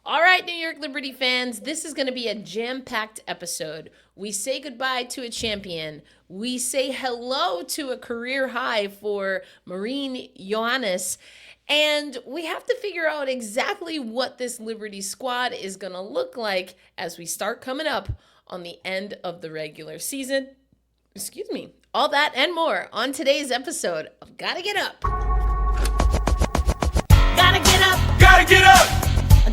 All right, New York Liberty fans, this is going to be a jam packed episode. We say goodbye to a champion. We say hello to a career high for Marine Johannes. And we have to figure out exactly what this Liberty squad is going to look like as we start coming up on the end of the regular season. Excuse me. All that and more on today's episode of Gotta Get Up. Gotta get up. Gotta get up!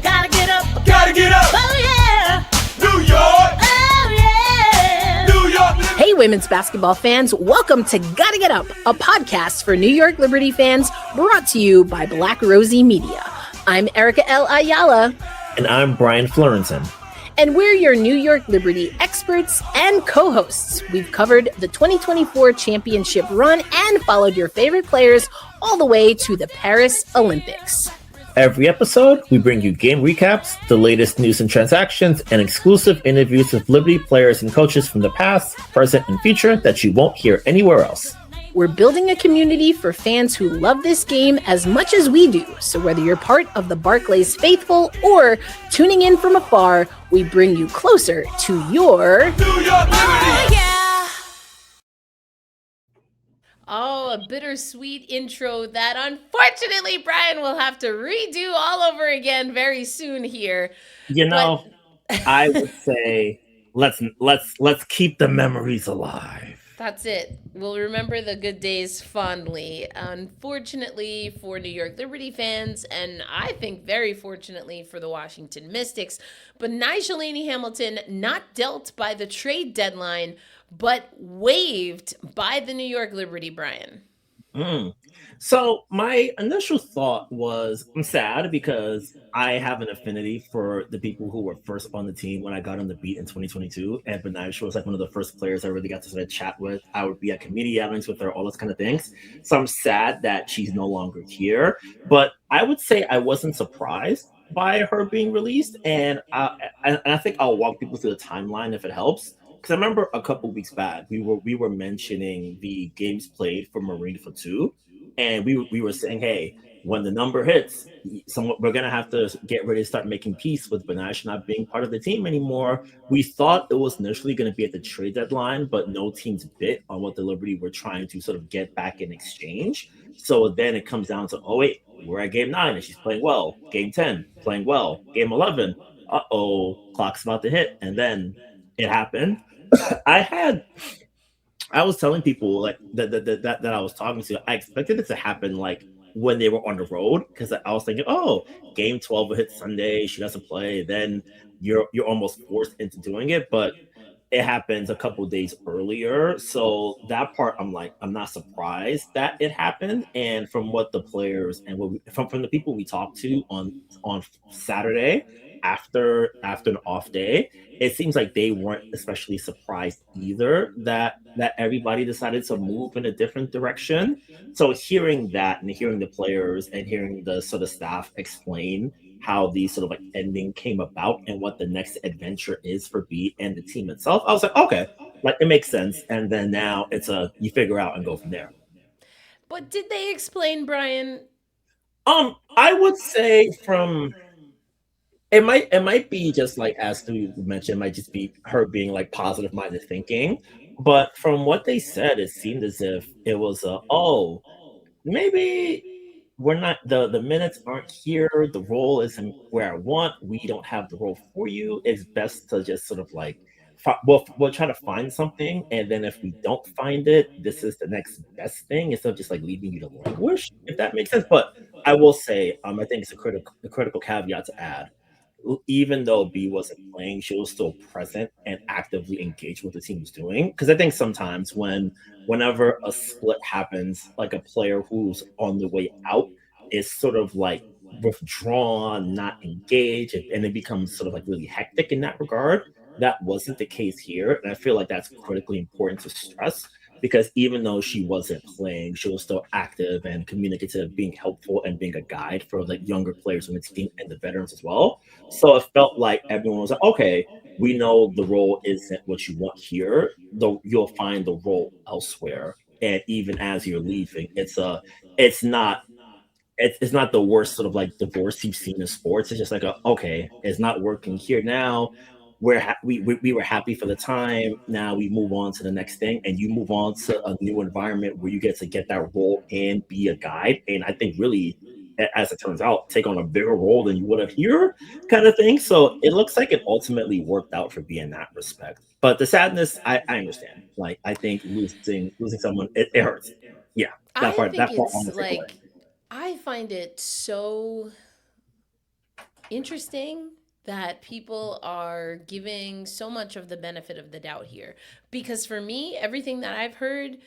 Gotta get up. Gotta get up! Oh, yeah. New York! Oh, yeah. New York! Hey, women's basketball fans, welcome to Gotta Get Up, a podcast for New York Liberty fans brought to you by Black Rosie Media. I'm Erica L. Ayala. And I'm Brian Florenson. And we're your New York Liberty experts and co-hosts. We've covered the 2024 championship run and followed your favorite players all the way to the Paris Olympics. Every episode, we bring you game recaps, the latest news and transactions, and exclusive interviews with Liberty players and coaches from the past, present, and future that you won't hear anywhere else. We're building a community for fans who love this game as much as we do. So whether you're part of the Barclays faithful or tuning in from afar, we bring you closer to your New York Liberty! Oh, a bittersweet intro that unfortunately Brian will have to redo all over again very soon here. You know, I would say let's keep the memories alive. That's it. We'll remember the good days fondly. Unfortunately for New York Liberty fans, and I think very fortunately for the Washington Mystics, Betnijah Laney-Hamilton not dealt by the trade deadline, but waived by the New York Liberty, Brian. So my initial thought was I'm sad because I have an affinity for the people who were first on the team when I got on the beat in 2022. And Betnijah was like one of the first players I really got to sort of chat with. I would be at community outings with her, all those kind of things. So I'm sad that she's no longer here. But I would say I wasn't surprised by her being released. And I think I'll walk people through the timeline if it helps. Because I remember a couple weeks back, we were mentioning the games played for Marine for 2. And we were saying, hey, when the number hits, we're going to have to get ready to start making peace with Betnijah not being part of the team anymore. We thought it was initially going to be at the trade deadline, but no teams bit on what the Liberty were trying to sort of get back in exchange. So then it comes down to, oh, wait, we're at game 9 and she's playing well. Game 10, playing well. Game 11, clock's about to hit. And then it happened. I was telling people like that I was talking to, I expected it to happen like when they were on the road because I was thinking, oh, game 12 will hit Sunday, she doesn't play, then you're almost forced into doing it, but it happens a couple of days earlier. So that part, I'm not surprised that it happened. And from what the players and from the people we talked to on Saturday after an off day, it seems like they weren't especially surprised either that everybody decided to move in a different direction. So hearing that and hearing the players and hearing the sort of staff explain how the sort of like ending came about and what the next adventure is for B and the team itself, I was like, okay, like it makes sense. And then now it's you figure out and go from there. But did they explain, Brian? I would say from it might be just like as you mentioned, it might just be her being like positive minded thinking. But from what they said, it seemed as if it was maybe we're not the minutes aren't here, the role isn't where I want, we don't have the role for you. It's best to just sort of like we'll try to find something, and then if we don't find it, this is the next best thing instead of just like leaving you to languish, if that makes sense. But I will say, I think it's a critical caveat to add. Even though B wasn't playing, she was still present and actively engaged with the team was doing. Because I think sometimes whenever a split happens, like a player who's on the way out is sort of like withdrawn, not engaged, and it becomes sort of like really hectic in that regard. That wasn't the case here, and I feel like that's critically important to stress. Because even though she wasn't playing, she was still active and communicative, being helpful and being a guide for like younger players on the team and the veterans as well. So it felt like everyone was like, okay, we know the role isn't what you want here, though you'll find the role elsewhere. And even as you're leaving, it's not it's not the worst sort of like divorce you've seen in sports. It's just like, okay, it's not working here now. We were happy for the time. Now we move on to the next thing, and you move on to a new environment where you get that role and be a guide. And I think really, as it turns out, take on a bigger role than you would have here, kind of thing. So it looks like it ultimately worked out for B in that respect. But the sadness, I understand. Like I think losing someone, it hurts. Yeah, I think that part it's on the takeaway. like, I find it so interesting that people are giving so much of the benefit of the doubt here. Because for me, everything that I've heard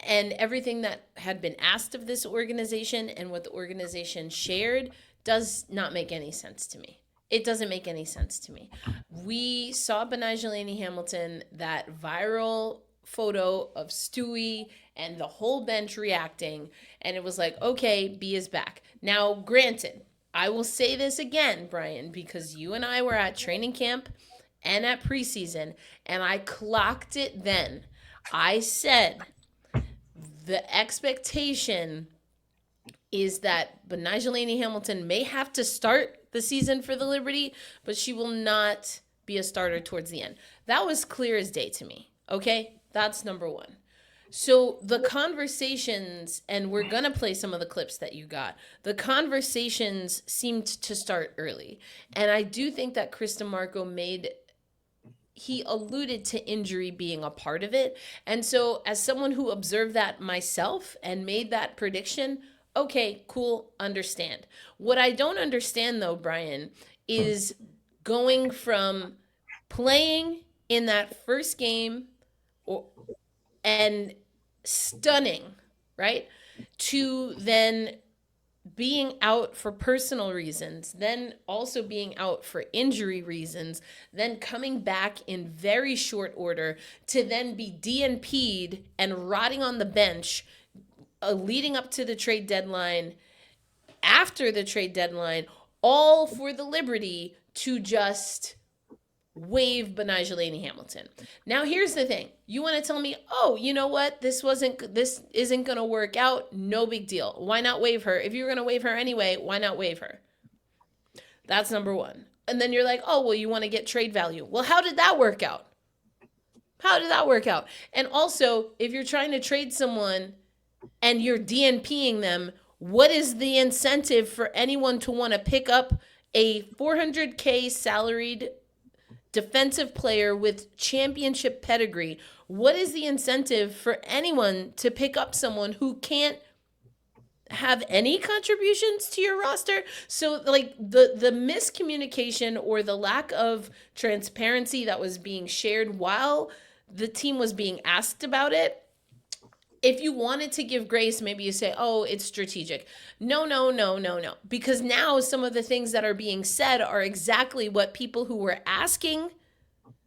and everything that had been asked of this organization and what the organization shared does not make any sense to me. It doesn't make any sense to me. We saw Betnijah Laney-Hamilton, that viral photo of Stewie and the whole bench reacting, and it was like, okay, B is back. Now, granted, I will say this again, Brian, because you and I were at training camp and at preseason, and I clocked it then. I said the expectation is that Betnijah Laney-Hamilton may have to start the season for the Liberty, but she will not be a starter towards the end. That was clear as day to me, okay? That's number one. So the conversations, and we're going to play some of the clips that you got, the conversations seemed to start early. And I do think that Chris DeMarco he alluded to injury being a part of it. And so as someone who observed that myself and made that prediction, okay, cool, understand. What I don't understand though, Brian, is going from playing in that first game and stunning, right? To then being out for personal reasons, then also being out for injury reasons, then coming back in very short order to then be DNP'd and rotting on the bench leading up to the trade deadline, after the trade deadline, all for the Liberty to just waive Betnijah Laney-Hamilton. Now here's the thing. You want to tell me, oh, you know what? This isn't going to work out. No big deal. Why not waive her? If you're going to waive her anyway, why not waive her? That's number one. And then you're like, oh, well, you want to get trade value. Well, how did that work out? How did that work out? And also, if you're trying to trade someone and you're DNPing them, what is the incentive for anyone to want to pick up a $400K salaried defensive player with championship pedigree? What is the incentive for anyone to pick up someone who can't have any contributions to your roster? So like the miscommunication or the lack of transparency that was being shared while the team was being asked about it, if you wanted to give grace, maybe you say, oh, it's strategic. No. Because now some of the things that are being said are exactly what people who were asking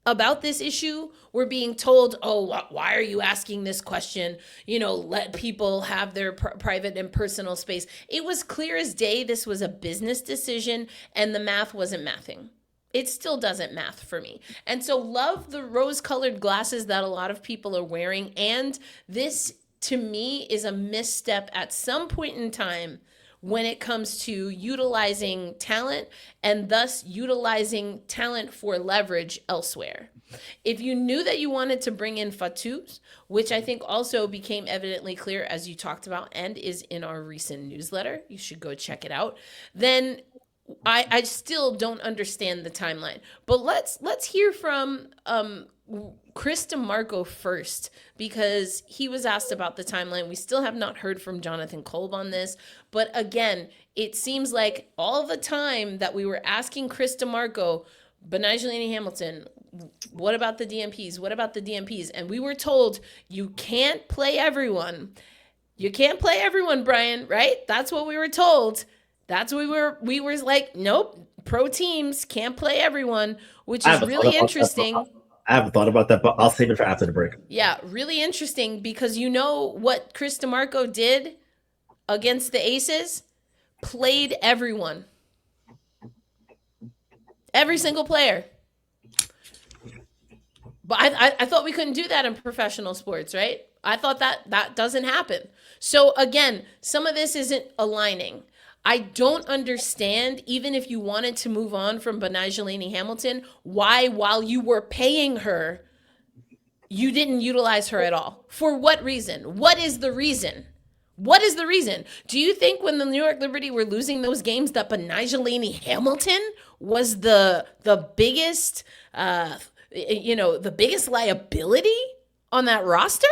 about this issue were being told, oh, why are you asking this question? You know, let people have their private and personal space. It was clear as day this was a business decision and the math wasn't mathing. It still doesn't math for me. And so love the rose-colored glasses that a lot of people are wearing. And this, to me, is a misstep at some point in time when it comes to utilizing talent and thus utilizing talent for leverage elsewhere. If you knew that you wanted to bring in Fatou, which I think also became evidently clear as you talked about and is in our recent newsletter, you should go check it out, then I still don't understand the timeline. But let's hear from Chris DeMarco first, because he was asked about the timeline. We still have not heard from Jonathan Kolb on this. But again, it seems like all the time that we were asking Chris DeMarco, Betnijah Laney-Hamilton, what about the DMPs? What about the DMPs? And we were told, you can't play everyone. You can't play everyone, Brian, right? That's what we were told. That's what we were like, nope, pro teams can't play everyone, which is really interesting. I haven't thought about that, but I'll save it for after the break. Yeah, really interesting, because you know what Chris DeMarco did against the Aces? Played everyone. Every single player. But I thought we couldn't do that in professional sports, right? I thought that doesn't happen. So again, some of this isn't aligning. I don't understand, even if you wanted to move on from Betnijah Laney-Hamilton, why, while you were paying her, you didn't utilize her at all. For what reason? What is the reason? What is the reason? Do you think when the New York Liberty were losing those games that Betnijah Laney-Hamilton was the biggest, the biggest liability on that roster?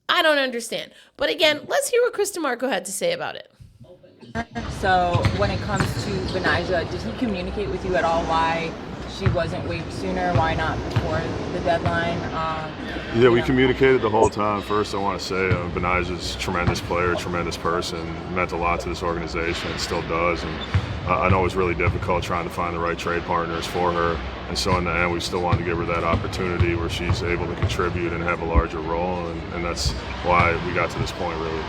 I don't understand. But again, let's hear what Chris DeMarco had to say about it. So when it comes to Betnijah, did he communicate with you at all why she wasn't waived sooner? Why not before the deadline? Yeah, we communicated the whole time. First, I want to say Betnijah's a tremendous player, tremendous person, meant a lot to this organization and still does. And I know it was really difficult trying to find the right trade partners for her. And so in the end, we still wanted to give her that opportunity where she's able to contribute and have a larger role. And that's why we got to this point, really.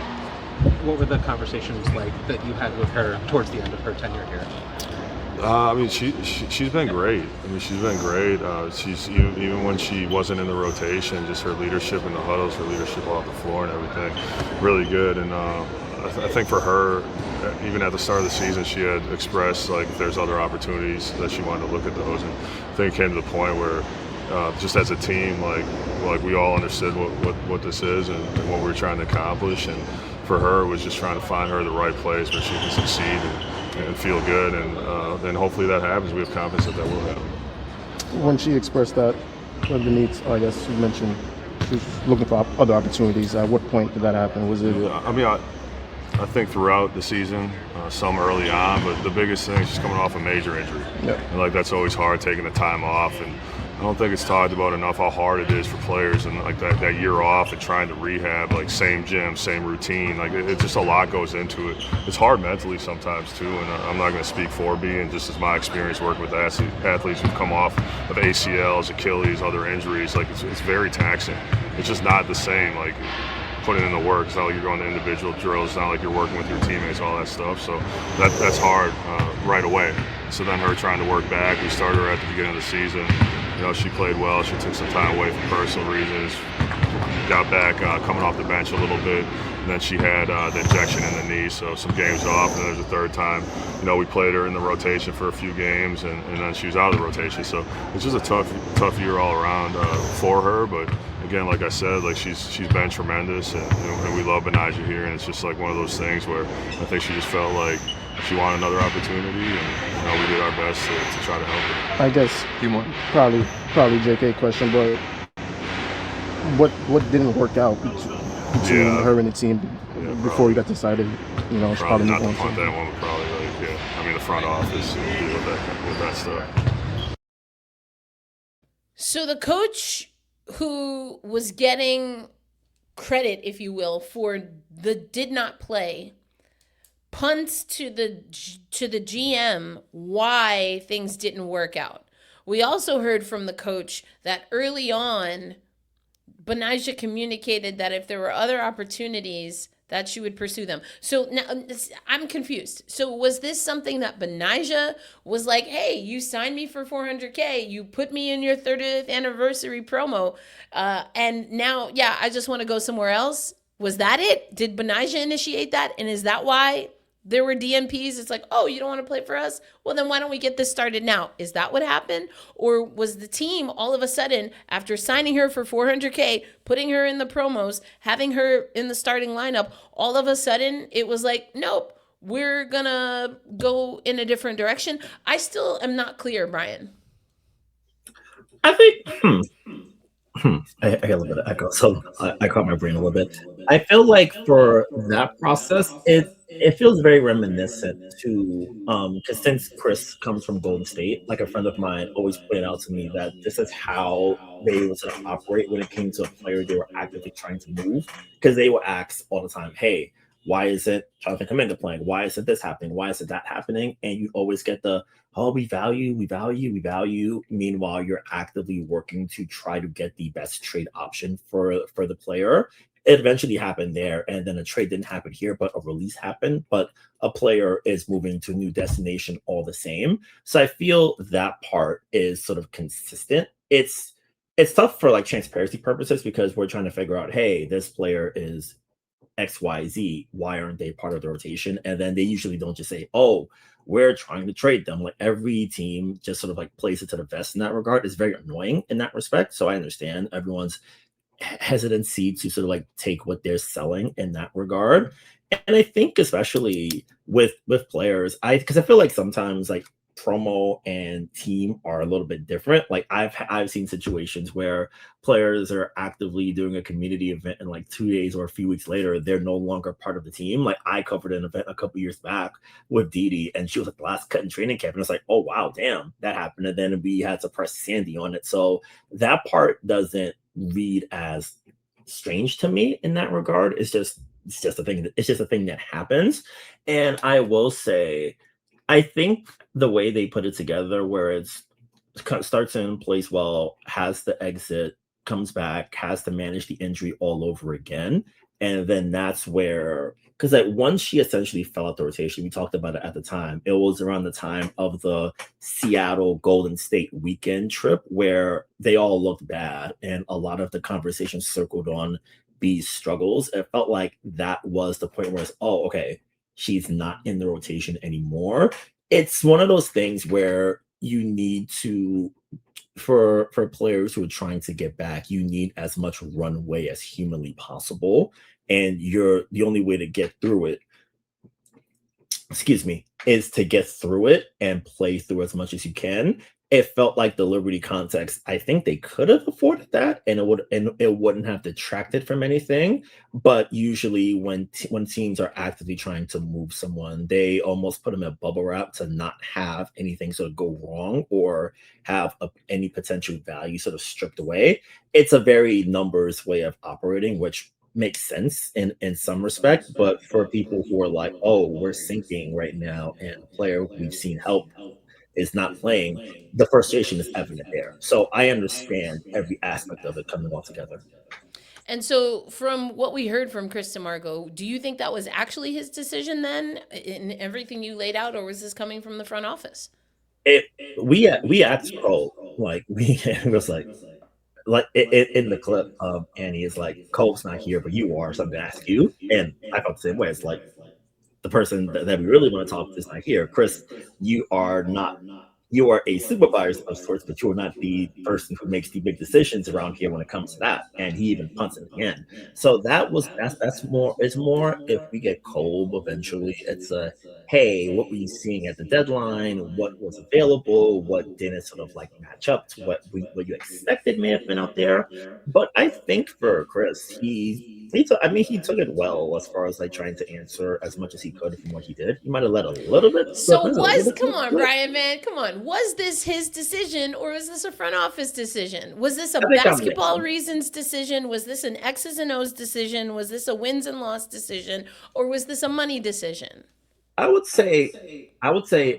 What were the conversations like that you had with her towards the end of her tenure here? She's been great. She's been great. She's even when she wasn't in the rotation, just her leadership in the huddles, her leadership off the floor and everything, really good. And I think for her, even at the start of the season, she had expressed like if there's other opportunities that she wanted to look at those. And I think it came to the point where just as a team, like we all understood what this is and what we were trying to accomplish. And for her, it was just trying to find her the right place where she can succeed and feel good, and then hopefully that happens. We have confidence that will happen. When she expressed that, the needs, I guess you mentioned she was looking for other opportunities. At what point did that happen? Was it? I think throughout the season, some early on, but the biggest thing is she's coming off a major injury. Yeah. And that's always hard, taking the time off, and I don't think it's talked about enough how hard it is for players and that year off and trying to rehab, same gym, same routine. It just a lot goes into it. It's hard mentally sometimes too, and I'm not going to speak for B, and just as my experience working with athletes who've come off of ACLs, Achilles, other injuries, it's very taxing. It's just not the same. Putting in the work. It's not like you're going to individual drills. It's not like you're working with your teammates, all that stuff. So that's hard right away. So then her trying to work back. We started her at the beginning of the season. She played well. She took some time away for personal reasons. Got back coming off the bench a little bit. And then she had the injection in the knee, so some games off. And then there's a third time. We played her in the rotation for a few games, and then she was out of the rotation. So it's just a tough year all around for her. But again, like I said, she's been tremendous, and we love Betnijah here. And it's just one of those things where I think she just felt like she wanted another opportunity, and we did our best to try to help her. I guess probably JK question, but what didn't work out between her and the team before you got decided? Probably not to punt that one, but probably the front office deal with that stuff. So the coach who was getting credit, if you will, for the did not play punts to the GM why things didn't work out. We also heard from the coach that early on, Betnijah communicated that if there were other opportunities, that she would pursue them. So now I'm confused. So was this something that Betnijah was like, hey, you signed me for $400K, you put me in your 30th anniversary promo, and now, I just want to go somewhere else? Was that it? Did Betnijah initiate that? And is that why there were DNPs? It's like, oh, you don't want to play for us? Well, then why don't we get this started now? Is that what happened? Or was the team all of a sudden, after signing her for $400K, putting her in the promos, having her in the starting lineup, all of a sudden it was like, nope, we're going to go in a different direction? I still am not clear, Brian. I think, I got a little bit of echo, so I caught my brain a little bit. I feel like for that process, it feels very reminiscent to, because since Chris comes from Golden State, a friend of mine always pointed out to me that this is how they would sort of operate when it came to a player they were actively trying to move, because they would ask all the time, hey, why isn't Jonathan Kuminga playing? Why isn't this happening? Why isn't that happening? And you always get the, oh, we value. Meanwhile, you're actively working to try to get the best trade option for the player. It eventually happened there, and then a trade didn't happen here, but a release happened. But a player is moving to a new destination all the same. So I feel that part is sort of consistent. It's tough for transparency purposes, because we're trying to figure out, hey, this player is XYZ. Why aren't they part of the rotation? And then they usually don't just say, oh, we're trying to trade them. Like every team just sort of like plays it to the vest in that regard. It's very annoying in that respect. So I understand everyone's hesitancy to sort of like take what they're selling in that regard. And I think especially with players, because I feel like sometimes like promo and team are a little bit different. Like I've seen situations where players are actively doing a community event and like 2 days or a few weeks later they're no longer part of the team. Like I covered an event a couple years back with Dee and she was like the last cut in training camp, and it's like, oh wow, damn, that happened. And then we had to press Sandy on it. So that part doesn't read as strange to me in that regard. It's just a thing. It's just a thing that happens. And I will say, I think the way they put it together, where it's starts in place well, has the exit, comes back, has to manage the injury all over again, and then that's where, because like once she essentially fell out the rotation, we talked about it at the time. It was around the time of the Seattle Golden State weekend trip where they all looked bad, and a lot of the conversation circled on B's struggles. It felt like that was the point where it's, oh, okay, she's not in the rotation anymore. It's one of those things where you need to, for players who are trying to get back, you need as much runway as humanly possible. And the only way to get through it, is to get through it and play through as much as you can. It felt like the Liberty context, I think they could have afforded that, and it wouldn't have detracted from anything. But usually when teams are actively trying to move someone, they almost put them in bubble wrap to not have anything sort of go wrong or have any potential value sort of stripped away. It's a very numbers way of operating, which makes sense in some respect. But for people who are like, oh, we're sinking right now, and a player we've seen help is not playing, the frustration is evident there. So I understand every aspect of it coming all together. And so, from what we heard from Chris DeMarco, do you think that was actually his decision then, in everything you laid out, or was this coming from the front office? We asked Cole, like it was like in the clip, Annie is like, Cole's not here, but you are, so I'm gonna ask you. And I felt the same way. It's like the person that we really want to talk to is not here. Chris, you are not. You are a supervisor of sorts, but you are not the person who makes the big decisions around here when it comes to that. And he even punts in the end. So that's more. It's more if we get Kolb eventually. It's a, hey, what were you seeing at the deadline? What was available? What didn't sort of like match up to what you expected may have been out there. But I think for Chris, he took it well as far as like trying to answer as much as he could from what he did. He might have let a little bit. Come on, Brian, man, come on. Was this his decision, or was this a front office decision? Was this a basketball reasons decision? Was this an X's and O's decision? Was this a wins and loss decision, or was this a money decision? I would say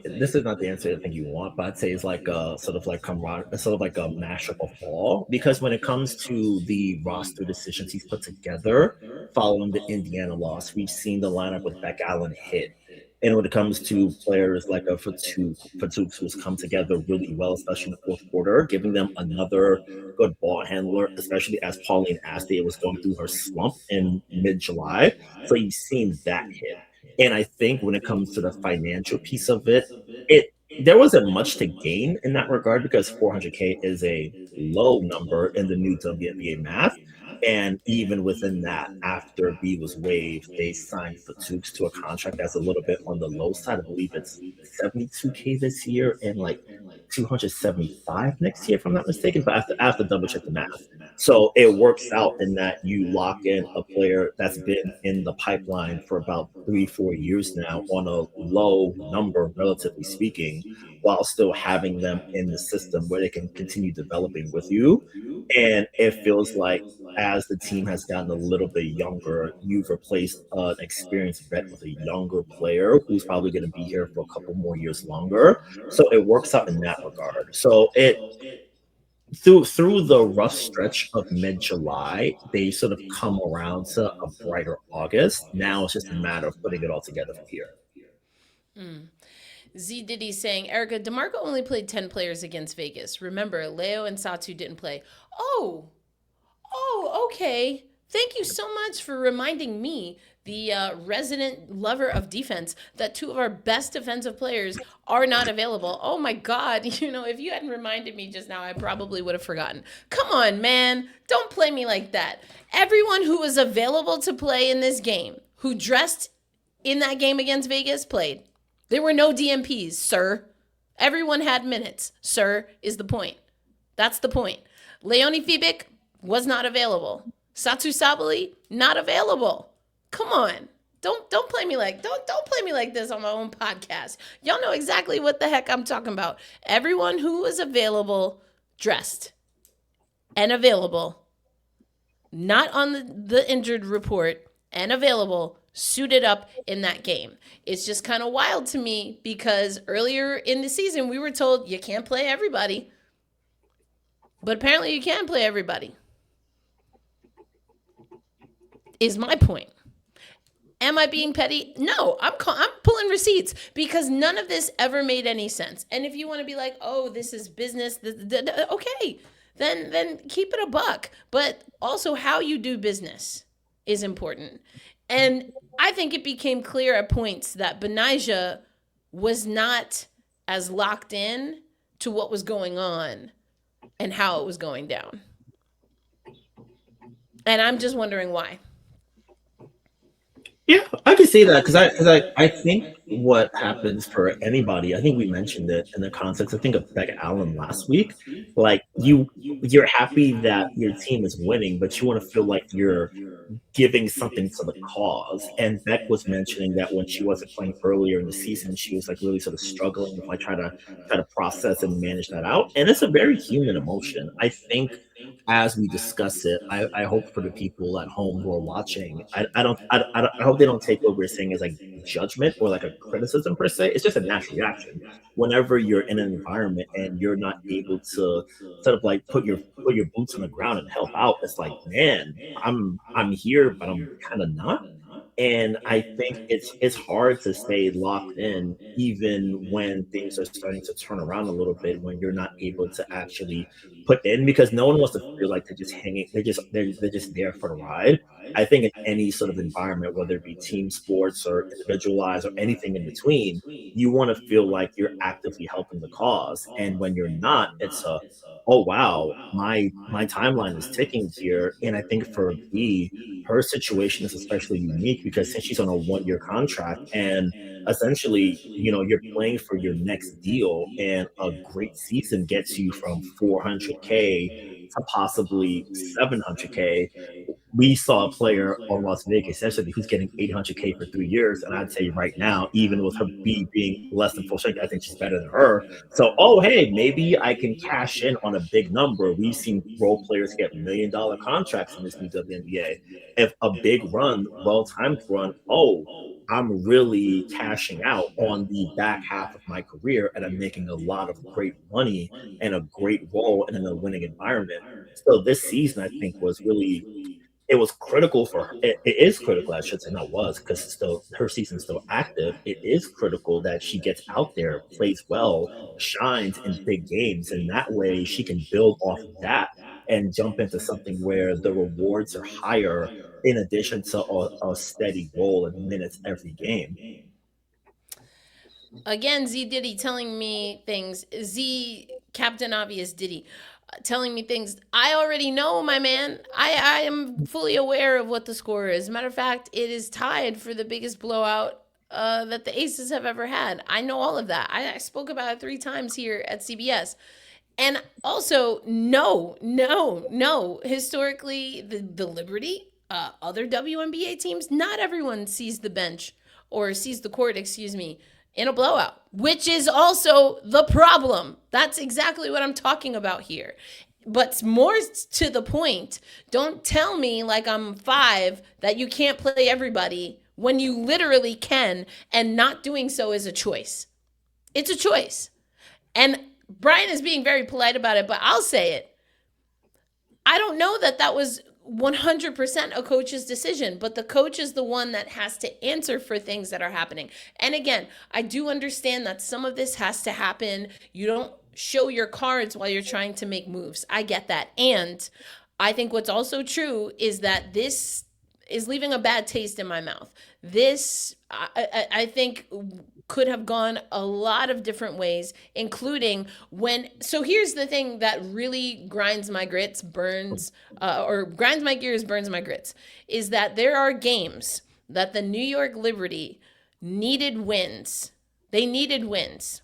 this is not the answer I think you want, but I'd say it's like a sort of like sort of like a mashup of all. Because when it comes to the roster decisions he's put together following the Indiana loss, we've seen the lineup with Beck Allen hit. And when it comes to players like a Fatuk, who's come together really well, especially in the fourth quarter, giving them another good ball handler, especially as Pauline Astey was going through her slump in mid-July. So you've seen that hit. And I think when it comes to the financial piece of it, there wasn't much to gain in that regard because 400K is a low number in the new WNBA math. And even within that, after B was waived, they signed Fatooks to a contract that's a little bit on the low side. I believe it's 72K this year and like 275 next year, if I'm not mistaken. But I have to double check the math. So it works out in that you lock in a player that's been in the pipeline for about 3-4 years now on a low number, relatively speaking, while still having them in the system where they can continue developing with you. And it feels like as the team has gotten a little bit younger, you've replaced an experienced vet with a younger player who's probably going to be here for a couple more years longer. So it works out in that regard. So through the rough stretch of mid-July, they sort of come around to a brighter August. Now it's just a matter of putting it all together from here. Z Diddy saying, Erica, DeMarco only played 10 players against Vegas. Remember, Leo and Satu didn't play. Oh, okay. Thank you so much for reminding me, the resident lover of defense, that two of our best defensive players are not available. Oh my God. If you hadn't reminded me just now, I probably would have forgotten. Come on, man. Don't play me like that. Everyone who was available to play in this game, who dressed in that game against Vegas, played. There were no DMPs, sir. Everyone had minutes, sir, is the point. That's the point. Leonie Fibic was not available. Satu Sabali, not available. Come on. Don't play me like this on my own podcast. Y'all know exactly what the heck I'm talking about. Everyone who was available dressed and available, not on the injured report, and available, suited up in that game. It's just kind of wild to me because earlier in the season we were told you can't play everybody. But apparently you can play everybody. Is my point. Am I being petty? No, I'm pulling receipts because none of this ever made any sense. And if you want to be like, oh, this is business, okay, then keep it a buck. But also how you do business is important. And I think it became clear at points that Betnijah was not as locked in to what was going on and how it was going down. And I'm just wondering why. Yeah, I can see that because I think what happens for anybody, I think we mentioned it in the context, I think of Beck Allen last week. Like you're happy that your team is winning, but you want to feel like you're giving something to the cause. And Beck was mentioning that when she wasn't playing earlier in the season, she was like really sort of struggling with like try to process and manage that out. And it's a very human emotion. I think as we discuss it, I hope for the people at home who are watching, I hope they don't take what we're saying as like judgment or like a criticism per se. It's just a natural reaction. Whenever you're in an environment and you're not able to sort of like put your boots on the ground and help out, it's like, man, I'm here, but I'm kind of not. And I think it's hard to stay locked in even when things are starting to turn around a little bit when you're not able to actually put in because no one wants to feel like they're just hanging, they're just there for the ride. I think in any sort of environment, whether it be team sports or individualized or anything in between, you want to feel like you're actively helping the cause. And when you're not, it's a oh wow, my timeline is ticking here. And I think for B, her situation is especially unique because since she's on a 1 year contract and essentially, you're playing for your next deal and a great season gets you from 400K to possibly 700K. We saw a player on Las Vegas essentially who's getting 800K for 3 years, and I'd say right now, even with her B being less than full strength, I think she's better than her. So, oh hey, maybe I can cash in on a big number. We've seen role players get $1 million contracts in this new WNBA. If a big run, well-timed run, oh, I'm really cashing out on the back half of my career, and I'm making a lot of great money and a great role and in a winning environment. So this season, I think, was really it was critical for her. It is critical, I should say, not was, because still her season's still active. It is critical that she gets out there, plays well, shines in big games, and that way she can build off of that and jump into something where the rewards are higher in addition to a steady role in minutes every game. Again, Z Diddy telling me things. Z Captain Obvious Diddy telling me things I already know, my man. I am fully aware of what the score is. Matter of fact, it is tied for the biggest blowout that the Aces have ever had. I know all of that. I spoke about it 3 times here at CBS. And also, no. Historically, the Liberty, other WNBA teams, not everyone sees the bench or sees the court, in a blowout, which is also the problem. That's exactly what I'm talking about here. But more to the point, don't tell me like I'm 5 that you can't play everybody when you literally can, and not doing so is a choice. It's a choice. And Brian is being very polite about it, but I'll say it. I don't know that was 100% a coach's decision, but the coach is the one that has to answer for things that are happening. And again, I do understand that some of this has to happen. You don't show your cards while you're trying to make moves. I get that. And I think what's also true is that this is leaving a bad taste in my mouth. This, I think, could have gone a lot of different ways, including when. So here's the thing that really grinds my grits, or grinds my gears, burns my grits, is that there are games that the New York Liberty needed wins. They needed wins,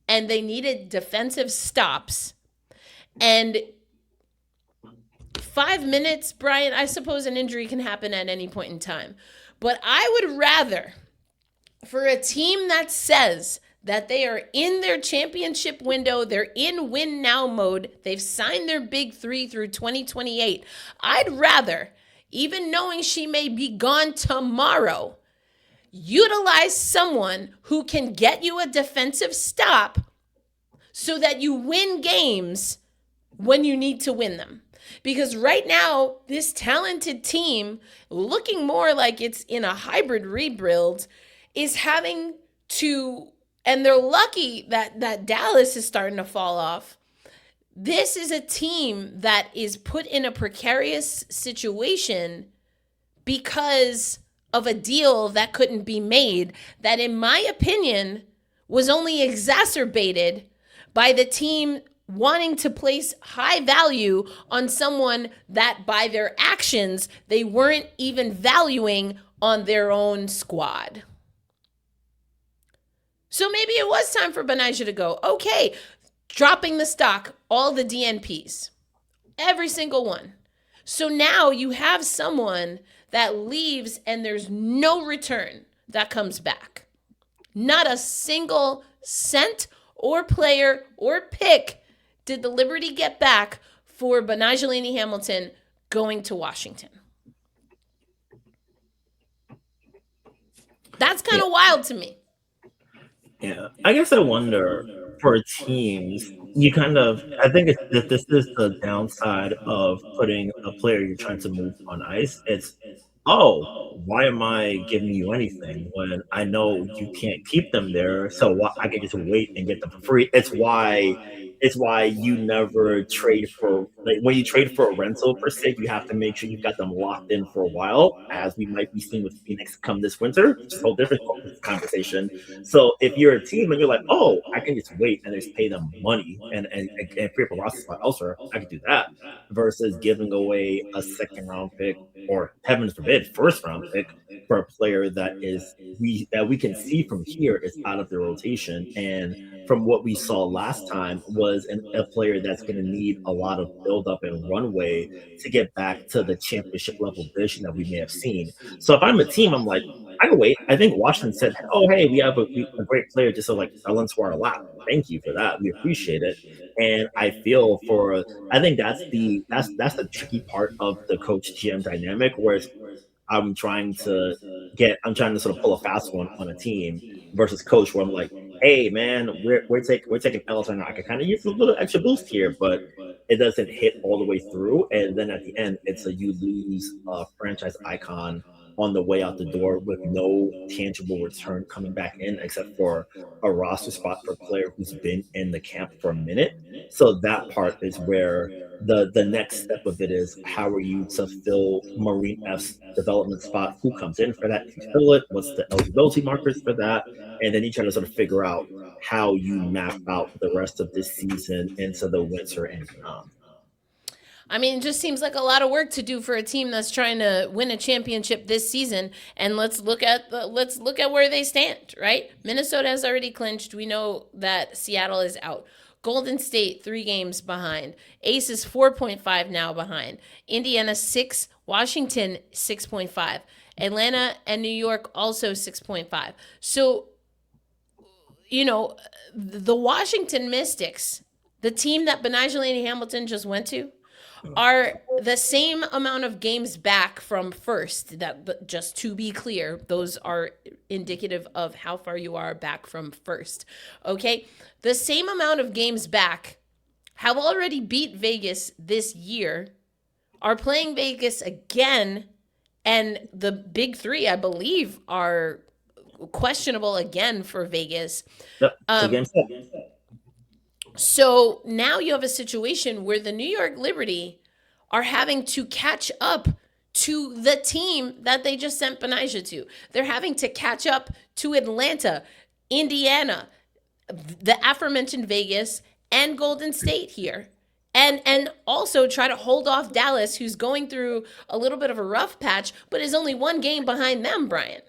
and they needed defensive stops. And 5 minutes, Brian, I suppose an injury can happen at any point in time. But I would rather, for a team that says that they are in their championship window, they're in win now mode, they've signed their big three through 2028, I'd rather, even knowing she may be gone tomorrow, utilize someone who can get you a defensive stop so that you win games when you need to win them. Because right now, this talented team, looking more like it's in a hybrid rebuild, is having to, and they're lucky that Dallas is starting to fall off. This is a team that is put in a precarious situation because of a deal that couldn't be made, that in my opinion was only exacerbated by the team wanting to place high value on someone that by their actions they weren't even valuing on their own squad. So maybe it was time for Betnijah to go. Okay, dropping the stock, all the DNPs, every single one. So now you have someone that leaves and there's no return that comes back. Not a single cent or player or pick did the Liberty get back for Betnijah Laney-Hamilton going to Washington. That's kind of wild to me. Yeah, I guess I wonder for teams, I think that this is the downside of putting a player you're trying to move on ice. It's, oh, why am I giving you anything when I know you can't keep them there? So I can just wait and get them for free. It's why you never trade for, like, when you trade for a rental per se, you have to make sure you've got them locked in for a while, as we might be seeing with Phoenix come this winter. It's a whole different conversation. So if you're a team and you're like, oh, I can just wait and just pay them money and free up a roster spot elsewhere, I could do that versus giving away a second round pick or, heaven forbid, first round pick for a player that we can see from here is out of the rotation. And from what we saw last time was a player that's going to need a lot of build up and runway to get back to the championship level vision that we may have seen. So if I'm a team, I'm like, I can wait. I think Washington said, oh, hey, we have a great player just to like fell into our lap. Thank you for that. We appreciate it. And I think that's the tricky part of the coach GM dynamic, whereas I'm trying to sort of pull a fast one on a team versus coach, where I'm like, hey man, we're taking L's right now. I can kind of use a little extra boost here, but it doesn't hit all the way through. And then at the end, you lose a franchise icon on the way out the door with no tangible return coming back in, except for a roster spot for a player who's been in the camp for a minute. So that part is where the next step of it is, how are you to fill Marine F's development spot? Who comes in for that to fill it? What's the eligibility markers for that? And then you try to sort of figure out how you map out the rest of this season into the winter and beyond. I mean, it just seems like a lot of work to do for a team that's trying to win a championship this season. And let's look at where they stand, right? Minnesota has already clinched. We know that Seattle is out. Golden State 3 games behind. Ace is 4.5 now behind. Indiana 6. Washington 6.5. Atlanta and New York also 6.5. So, the Washington Mystics, the team that Betnijah Laney-Hamilton just went to, are the same amount of games back from first. That, just to be clear, those are indicative of how far you are back from first. Okay? The same amount of games back have already beat Vegas this year, are playing Vegas again, and the big three, I believe, are questionable again for Vegas. Yep. So now you have a situation where the New York Liberty are having to catch up to the team that they just sent Betnijah to. They're having to catch up to Atlanta, Indiana, the aforementioned Vegas, and Golden State here. And also try to hold off Dallas, who's going through a little bit of a rough patch, but is only one game behind them, Brian.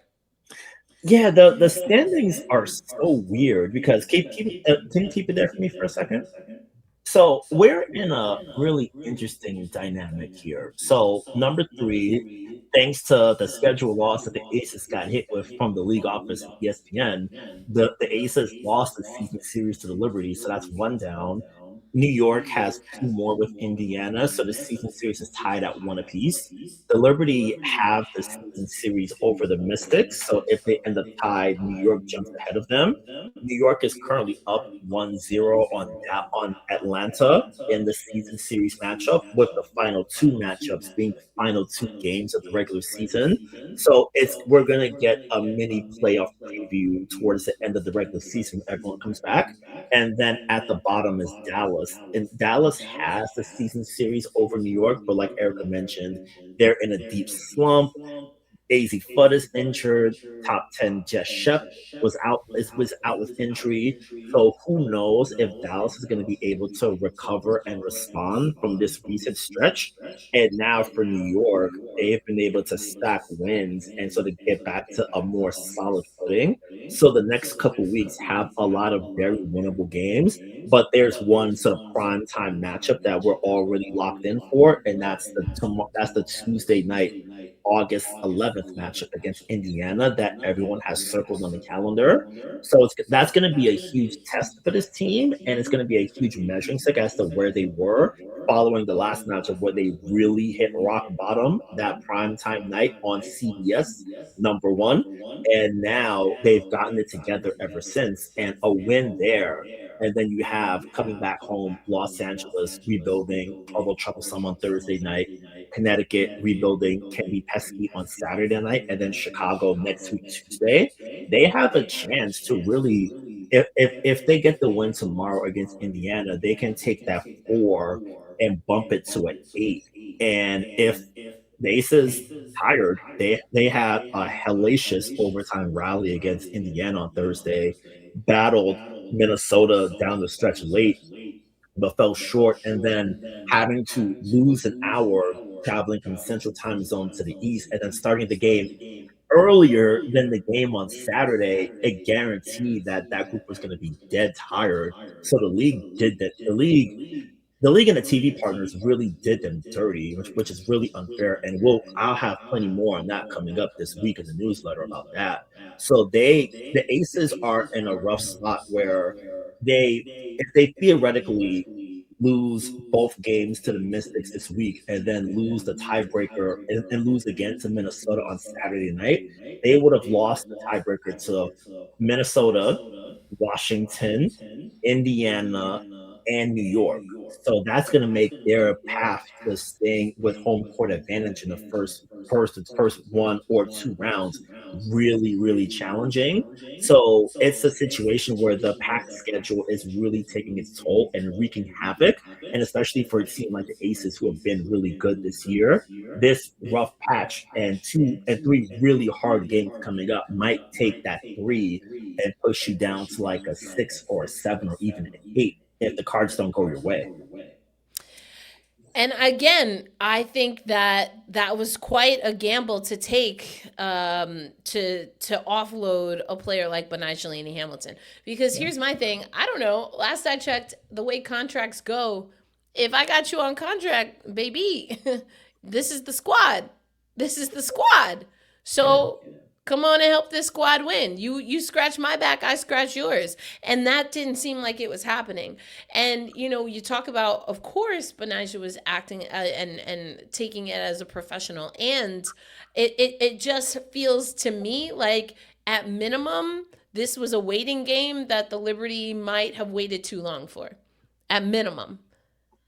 Yeah, the standings are so weird because can you keep it there for me for a second? So we're in a really interesting dynamic here. So number three, thanks to the schedule loss that the Aces got hit with from the league office and ESPN, the Aces lost the season series to the Liberty, so that's one down. New York has two more with Indiana, so the season series is tied at one apiece. The Liberty have the season series over the Mystics, so if they end up tied, New York jumps ahead of them. New York is currently up 1-0 on Atlanta in the season series matchup, with the final two matchups being the final two games of the regular season. So we're gonna get a mini playoff preview towards the end of the regular season when everyone comes back. And then at the bottom is Dallas. And Dallas has the season series over New York, but like Erica mentioned, they're in a deep slump. Daisy Fudd is injured. Top 10 Jess Shep was out with injury. So who knows if Dallas is going to be able to recover and respond from this recent stretch. And now for New York, they've been able to stack wins and sort of get back to a more solid footing. So the next couple weeks have a lot of very winnable games, but there's one sort of prime time matchup that we're already locked in for, and that's the Tuesday night August 11th matchup against Indiana that everyone has circled on the calendar. So that's going to be a huge test for this team, and it's going to be a huge measuring stick as to where they were following the last matchup where they really hit rock bottom that prime time night on CBS number one. And now they've gotten it together ever since, and a win there. And then you have coming back home, Los Angeles rebuilding, although troublesome on Thursday night. Connecticut rebuilding can be pesky on Saturday night, and then Chicago next week Tuesday. They have a chance to really, if they get the win tomorrow against Indiana, they can take that 4 and bump it to an 8. And if the Aces tired, they had a hellacious overtime rally against Indiana on Thursday, battled Minnesota down the stretch late, but fell short, and then having to lose an hour traveling from Central Time Zone to the East, and then starting the game earlier than the game on Saturday, it guaranteed that that group was going to be dead tired. So the league did that. The league and the TV partners really did them dirty, which is really unfair. And I'll have plenty more on that coming up this week in the newsletter about that. So the Aces are in a rough spot where if they theoretically lose both games to the Mystics this week and then lose the tiebreaker and lose again to Minnesota on Saturday night, they would have lost the tiebreaker to Minnesota, Washington, Indiana, and New York. So that's going to make their path to staying with home court advantage in the first one or two rounds really, really challenging. So it's a situation where the packed schedule is really taking its toll and wreaking havoc. And especially for a team like the Aces, who have been really good this year, this rough patch and 2 and 3 really hard games coming up might take that 3 and push you down to like a 6 or a 7 or even an 8 if the cards don't go your way. And again, I think that was quite a gamble to take to offload a player like Betnijah Laney-Hamilton. Because here's my thing. I don't know. Last I checked, the way contracts go, if I got you on contract, baby, this is the squad. This is the squad. So come on and help this squad win. You scratch my back, I scratch yours. And that didn't seem like it was happening. And, you talk about, of course, Betnijah was acting and taking it as a professional. And it just feels to me like, at minimum, this was a waiting game that the Liberty might have waited too long for. At minimum.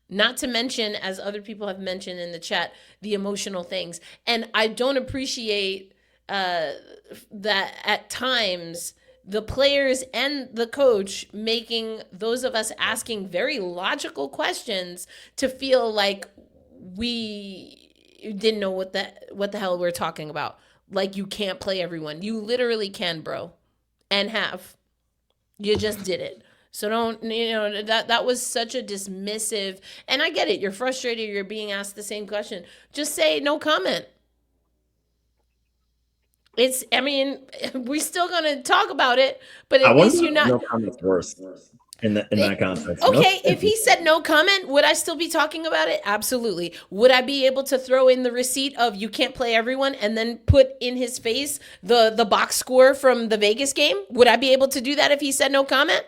Not to mention, as other people have mentioned in the chat, the emotional things. And I don't appreciate that at times the players and the coach making those of us asking very logical questions to feel like we didn't know what the hell we're talking about. Like, you can't play everyone. You literally can, bro, and have. You just did it. So don't, that was such a dismissive, and I get it. You're frustrated. You're being asked the same question. Just say no comment. I mean, we're still going to talk about it, but I at wonder least you're if not. no comments worse in that context. Okay, if he said no comment, would I still be talking about it? Absolutely. Would I be able to throw in the receipt of you can't play everyone and then put in his face the box score from the Vegas game? Would I be able to do that if he said no comment?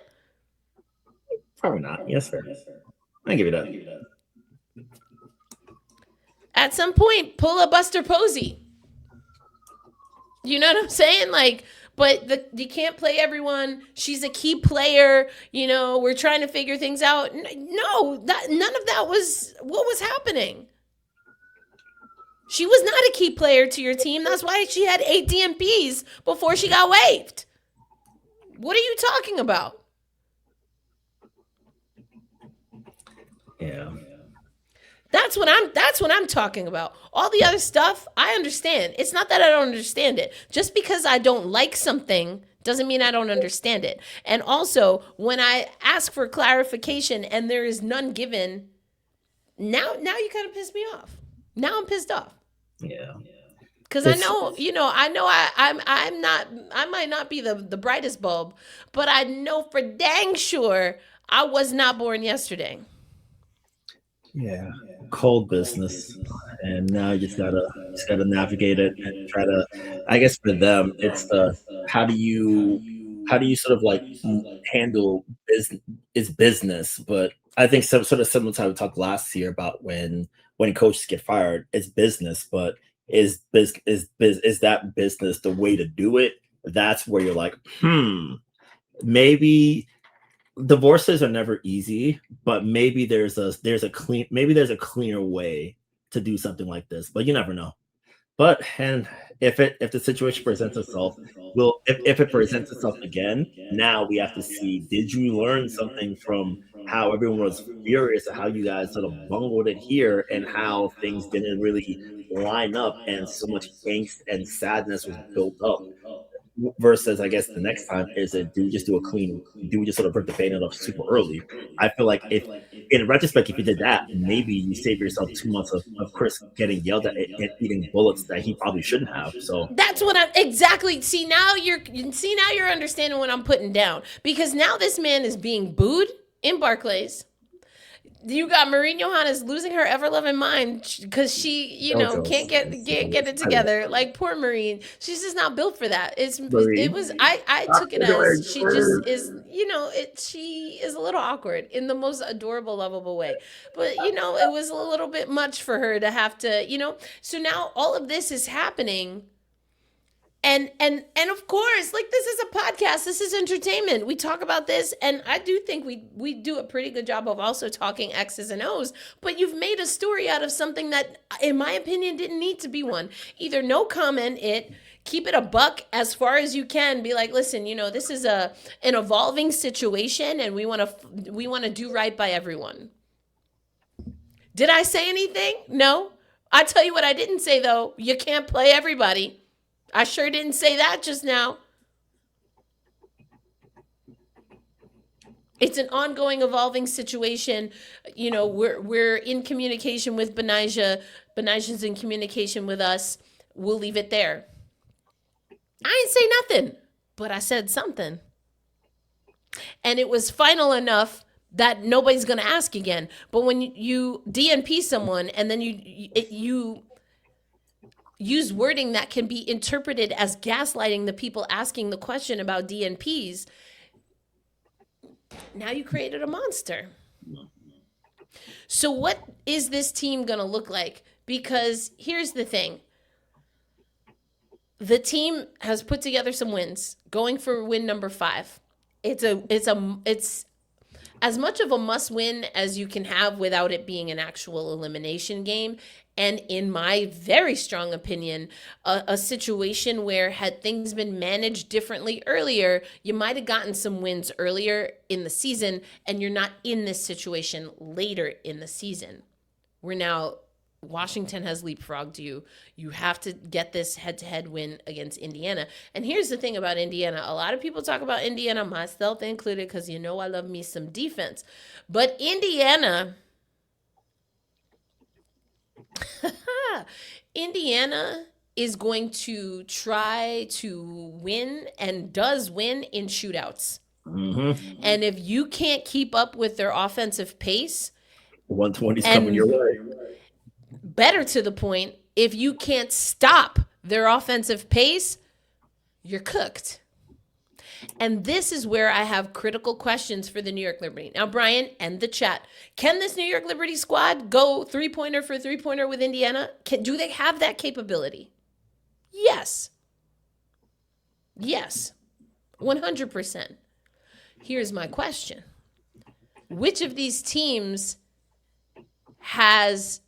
Probably not. Yes, sir. I give you that. At some point, pull a Buster Posey. You know what I'm saying? Like, but you can't play everyone. She's a key player. We're trying to figure things out. No, none of that was what was happening. She was not a key player to your team. That's why she had 8 DMPs before she got waived. What are you talking about? Yeah. That's what I'm talking about. All the other stuff, I understand. It's not that I don't understand it. Just because I don't like something doesn't mean I don't understand it. And also, when I ask for clarification and there is none given, now you kind of piss me off. Now I'm pissed off. Yeah. Because I know I might not be the brightest bulb, but I know for dang sure I was not born yesterday. Yeah, cold business, and now you just gotta navigate it and try to. I guess for them, it's the how do you sort of like handle business, but I think some sort of similar to how we talked last year about when coaches get fired, it's business, but is that business the way to do it? That's where you're like, maybe. Divorces are never easy, but maybe there's a cleaner way to do something like this, but you never know. But and if the situation presents itself, if it presents itself again, now we have to see, did you learn something from how everyone was furious at how you guys sort of bungled it here and how things didn't really line up and so much angst and sadness was built up? Versus, I guess the next time is do we just sort of rip the band off super early? I feel like if in retrospect, if you did that, maybe you save yourself 2 months of Chris getting yelled at and eating bullets that he probably shouldn't have. So that's what I'm exactly. See now you're understanding what I'm putting down, because now this man is being booed in Barclays. You got Marine Johannes losing her ever-loving mind because she, can't get it together. Like, poor Marine. She's just not built for that. I took it as she just is, she is a little awkward in the most adorable, lovable way. But, it was a little bit much for her to have to, so now all of this is happening. And of course, like, this is a podcast. This is entertainment. We talk about this, and I do think we do a pretty good job of also talking X's and O's. But you've made a story out of something that, in my opinion, didn't need to be one. Either no comment it, keep it a buck as far as you can. Be like, listen, this is an evolving situation, and we want to do right by everyone. Did I say anything? No. I tell you what I didn't say though. You can't play everybody. I sure didn't say that just now. It's an ongoing, evolving situation. We're in communication with Betnijah. Betnijah's in communication with us. We'll leave it there. I didn't say nothing, but I said something. And it was final enough that nobody's going to ask again. But when you DNP someone and then you use wording that can be interpreted as gaslighting the people asking the question about DNPs, now you created a monster. So what is this team going to look like? Because here's the thing. The team has put together some wins, going for win number 5. It's as much of a must win as you can have without it being an actual elimination game. And in my very strong opinion, a situation where had things been managed differently earlier, you might have gotten some wins earlier in the season, and you're not in this situation later in the season. We're now Washington has leapfrogged you. You have to get this head-to-head win against Indiana. And here's the thing about Indiana. A lot of people talk about Indiana, myself included, because I love me some defense. But Indiana is going to try to win and does win in shootouts. Mm-hmm. And if you can't keep up with their offensive pace, 120's coming your way. Better to the point, if you can't stop their offensive pace, you're cooked. And this is where I have critical questions for the New York Liberty. Now, Brian and the chat, can this New York Liberty squad go three-pointer for three-pointer with Indiana? Do they have that capability? Yes. Yes. 100%. Here's my question. Which of these teams has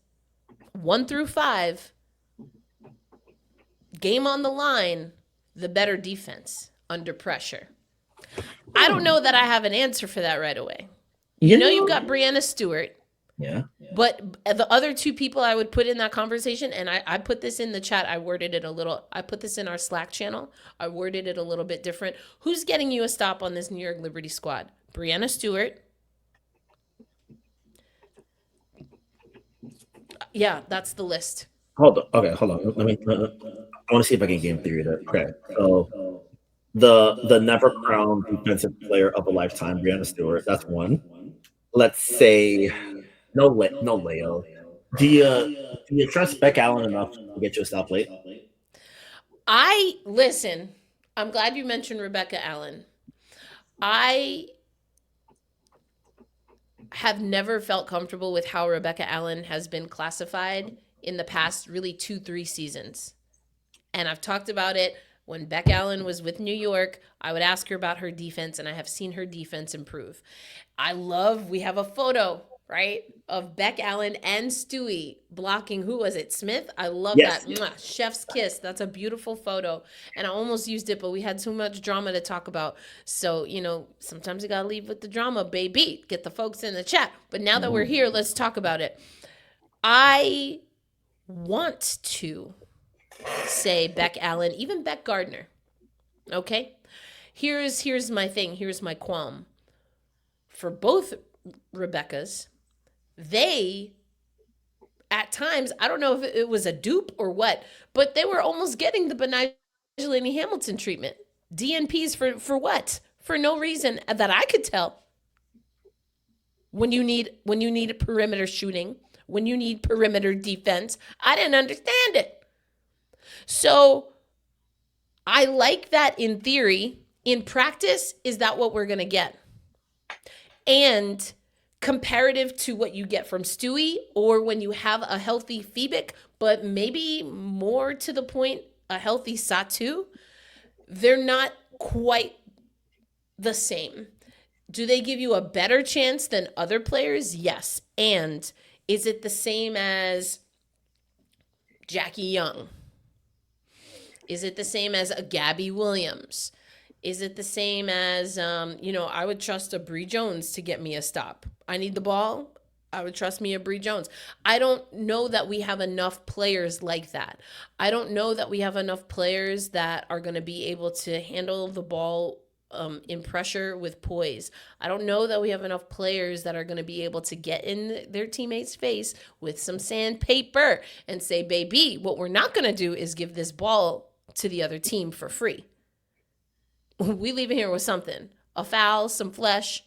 1 through 5, game on the line, the better defense under pressure? I don't know that I have an answer for that right away. You've got Breanna Stewart. Yeah. But the other two people I would put in that conversation, and I put this in the chat, I put this in our Slack channel. I worded it a little bit different. Who's getting you a stop on this New York Liberty squad? Breanna Stewart. Yeah, that's the list. Hold on. Okay, hold on. I want to see if I can game theory that. Okay, so the never crowned defensive player of a lifetime, Breanna Stewart. That's one. Let's say no Leo. Do you trust Beck Allen enough to get you a stop late? Listen. I'm glad you mentioned Rebecca Allen. I have never felt comfortable with how Rebecca Allen has been classified in the past really 2-3 seasons. And I've talked about it when Beck Allen was with New York. I would ask her about her defense, and I have seen her defense improve. We have a photo, right, of Beck Allen and Stewie blocking, who was it, Smith? I love that. Mwah, chef's kiss. That's a beautiful photo. And I almost used it, but we had too much drama to talk about. So, sometimes you got to leave with the drama, baby. Get the folks in the chat. But now that we're here, let's talk about it. I want to say Beck Allen, even Beck Gardner. Okay? Here's my thing. Here's my qualm. For both Rebeccas, they, at times, I don't know if it was a dupe or what, but they were almost getting the Betnijah Laney-Hamilton treatment. DNPs for what? For no reason that I could tell. When you need perimeter shooting, when you need perimeter defense, I didn't understand it. So I like that in theory. In practice, is that what we're going to get? And comparative to what you get from Stewie, or when you have a healthy Phoebic, but maybe more to the point, a healthy Satu, they're not quite the same. Do they give you a better chance than other players? Yes. And is it the same as Jackie Young? Is it the same as a Gabby Williams? Is it the same as, I would trust a Bree Jones to get me a stop. I need the ball. I would trust me a Bree Jones. I don't know that we have enough players like that. I don't know that we have enough players that are going to be able to handle the ball in pressure with poise. I don't know that we have enough players that are going to be able to get in their teammates' face with some sandpaper and say, baby, what we're not going to do is give this ball to the other team for free. We leave it here with something, a foul, some flesh,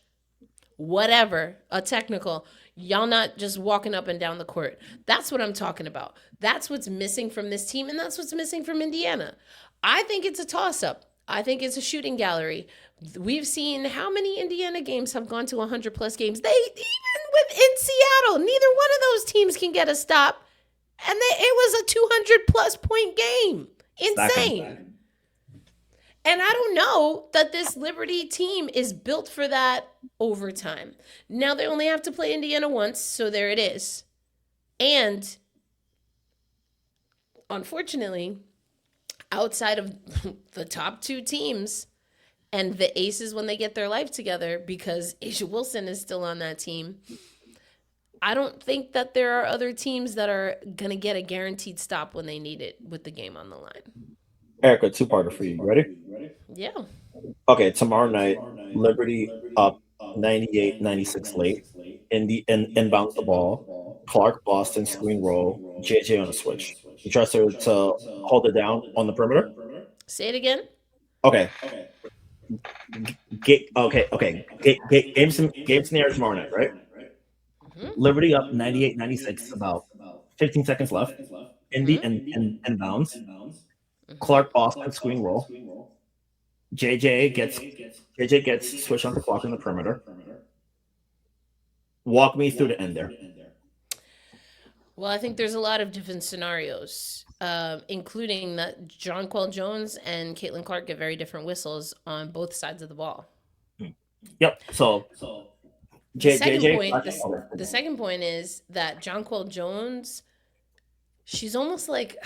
whatever, a technical. Y'all not just walking up and down the court. That's what I'm talking about. That's what's missing from this team, and that's what's missing from Indiana. I think it's a toss-up. I think it's a shooting gallery. We've seen how many Indiana games have gone to 100-plus games. Even within Seattle, neither one of those teams can get a stop, and it was a 200-plus point game. Insane. And I don't know that this Liberty team is built for that overtime. Now they only have to play Indiana once, so there it is. And unfortunately, outside of the top two teams and the Aces when they get their life together, because Asia Wilson is still on that team, I don't think that there are other teams that are going to get a guaranteed stop when they need it with the game on the line. Erica, two-parter for you. You ready? Yeah. Okay, tomorrow night, Liberty up 98-96 late. Inbounds the ball. Clark, Boston, screen roll. JJ on a switch. You trust her to hold it down on the perimeter? Say it again. Okay. Game scenario tomorrow night, right? Liberty up 98-96, about 15 seconds left. Inbounds. Clark, Boston, screen roll. JJ gets switched onto Clark in the perimeter. Walk me through the end there. Well, I think there's a lot of different scenarios, including that Jonquel Jones and Caitlin Clark get very different whistles on both sides of the ball. Yep. So The second point is that Jonquel Jones, she's almost like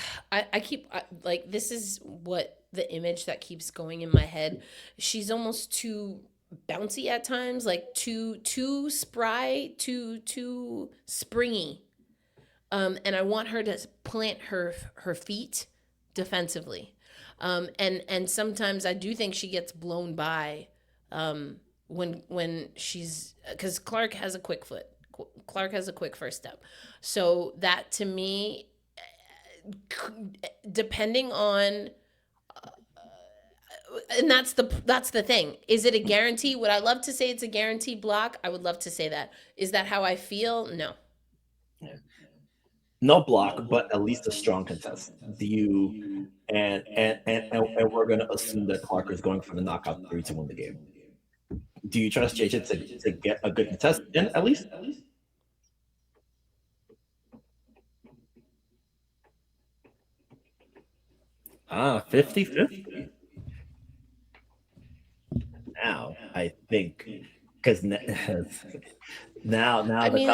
this is what the image that keeps going in my head. She's almost too bouncy at times, like too spry, too springy. And I want her to plant her feet defensively. And sometimes I do think she gets blown by when she's, because Clark has a quick foot. Clark has a quick first step. So that to me, depending on, and that's the thing. Is it a guarantee? Would I love to say it's a guaranteed block? I would love to say that. Is that how I feel? No. Yeah. No block, but at least a strong contest. Do you and we're gonna assume that Clark is going for the knockout three to win the game. Do you trust JJ to get a good contest in at least? 50-50. Now I think because now I mean,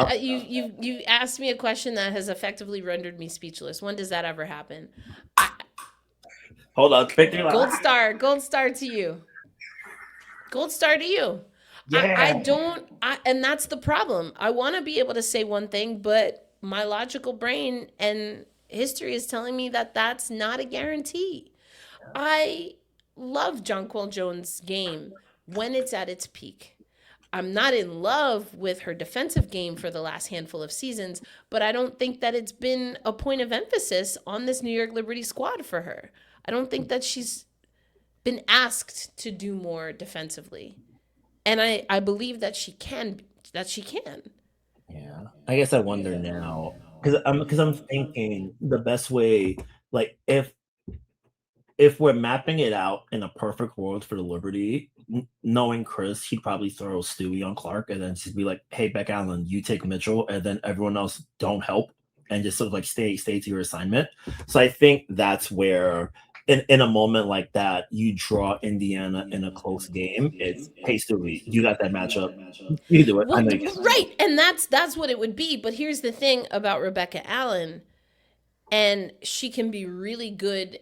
you asked me a question that has effectively rendered me speechless. When does that ever happen? Hold on, gold star to you. Gold star to you. Yeah. And that's the problem. I want to be able to say one thing, but my logical brain and history is telling me that that's not a guarantee. I love Jonquel Jones' game when it's at its peak. I'm not in love with her defensive game for the last handful of seasons, but I don't think that it's been a point of emphasis on this New York Liberty squad for her. I don't think that she's been asked to do more defensively. And I believe that she can. Yeah. I guess I wonder now, because I'm thinking the best way, like if we're mapping it out in a perfect world for the Liberty, knowing Chris, he'd probably throw Stewie on Clark and then just be like, hey, Beck Allen, you take Mitchell, and then everyone else don't help and just sort of like stay to your assignment. So I think that's where in a moment like that, you draw Indiana in a close game. It's, hey, Stewie, you got that matchup. You can do it. Well, right. And that's what it would be. But here's the thing about Rebecca Allen, and she can be really good,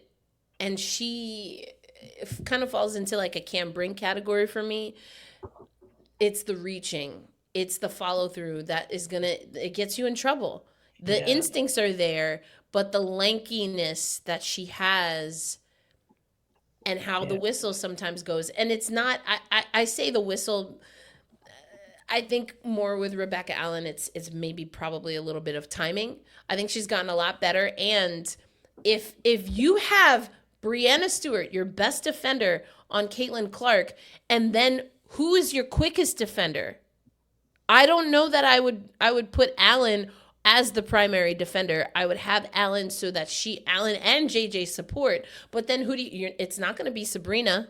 and she kind of falls into like a Cam Brink category for me. It's the reaching. It's the follow through that it gets you in trouble. The instincts are there, but the lankiness that she has and how the whistle sometimes goes. And it's not, I say the whistle, I think more with Rebecca Allen, it's maybe probably a little bit of timing. I think she's gotten a lot better. And if you have Breanna Stewart, your best defender, on Caitlin Clark, and then who is your quickest defender? I don't know that I would put Allen as the primary defender. I would have Allen so that Allen and JJ support. But then it's not going to be Sabrina.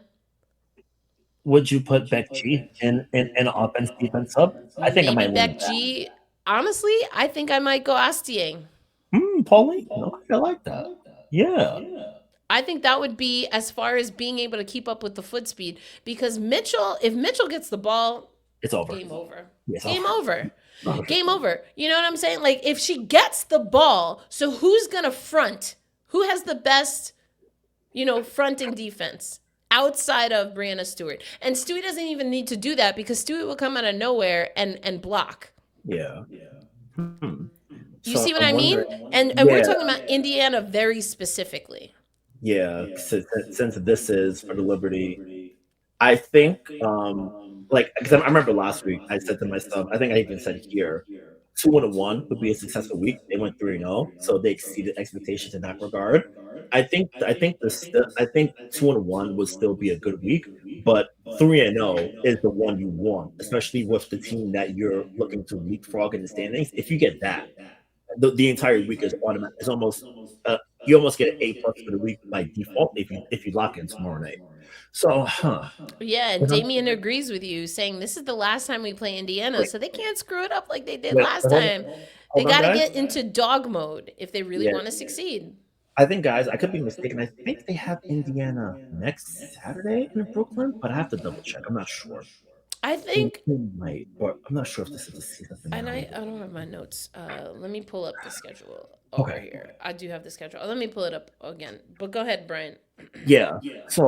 Would you put Beck G in an offense defense sub? I think Maybe I might Beck G. Honestly, I think I might go Astier. Paulie? I like that. Yeah. I think that would be as far as being able to keep up with the foot speed, because if Mitchell gets the ball, it's over. Game over. Yes, Game over. Game over. You know what I'm saying? Like, if she gets the ball, so who's going to front? Who has the best, fronting defense outside of Breanna Stewart? And Stewie doesn't even need to do that, because Stewie will come out of nowhere and block. Yeah. You So see what I'm I mean? wondering, And we're yeah, talking about Indiana very specifically. yeah. Since this is for the Liberty, I think, like, because I remember last week I said to myself, I think I even said here, 2-1 would be a successful week. They went 3-0, so they exceeded expectations in that regard. I think 2-1 would still be a good week, but 3-0 is the one you want, especially with the team that you're looking to leapfrog in the standings. If you get that, the entire week is automatic. Is almost you almost get an A+ for the week by default if you lock in tomorrow night. So, Yeah, and and I'm Damien agrees with you, saying this is the last time we play Indiana, wait, so they can't screw it up like they did wait, last hold time. on, They hold on, got to guys. get into dog mode if they really Yeah, want to succeed. I think, guys, I could be mistaken. I think they have Indiana next Saturday in Brooklyn, but I have to double check. I'm not sure. I think, They might, or I'm not sure if this is the season and finale. I don't have my notes. Let me pull up the schedule over Okay, here. I do have the schedule. Let me pull it up again. But go ahead, Brian. yeah. So,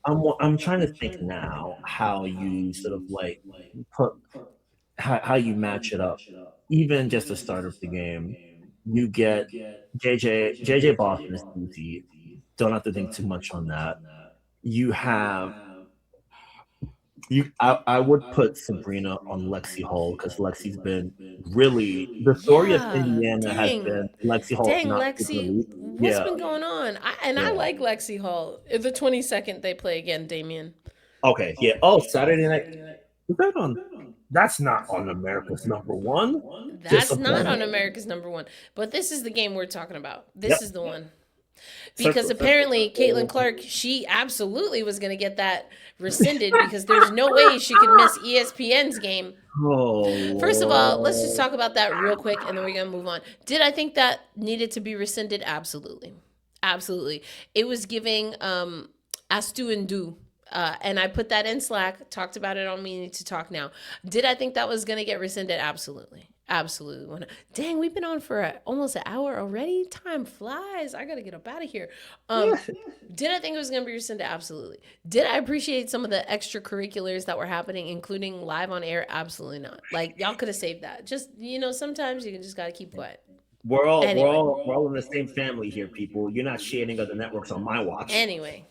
I'm trying to think now how you sort of like put how you match it up. Even just the start of the game, you get JJ Boston is easy. Don't have to think too much on that. You have I would put Sabrina on Lexi Hall because Lexi's been really the story of Yeah, Indiana has dang. been Lexi Hall is Dang, not taking the Lexi, lead. what's Yeah, been going on? I yeah. like Lexi Hall. The 22nd they play again, Damien. Okay, yeah. Oh, Saturday night. Is that on? That's not on America's number one. That's not on Disappointing. America's number one. But this is the game we're talking about. This Yep. is the one. Because Circle, apparently Caitlin circle. Clark, she absolutely was going to get that rescinded because there's no way she could miss ESPN's game. Oh First of all, let's just Lord. talk about that real quick and then we're going to move on. Did I think that needed to be rescinded? Absolutely. Absolutely. It was giving Astu and Do. And I put that in Slack, talked about it on We Need to Talk Now. Did I think that was going to get rescinded? Absolutely. Absolutely. Dang, we've been on for almost an hour already. Time flies. I got to get up out of here. Did I think it was going to be rescinded? Absolutely. Did I appreciate some of the extracurriculars that were happening, including live on air? Absolutely not. Like, y'all could have saved that. Just, sometimes you just got to keep quiet. Anyway. We're all in the same family here, people. You're not shading other networks on my watch. Anyway.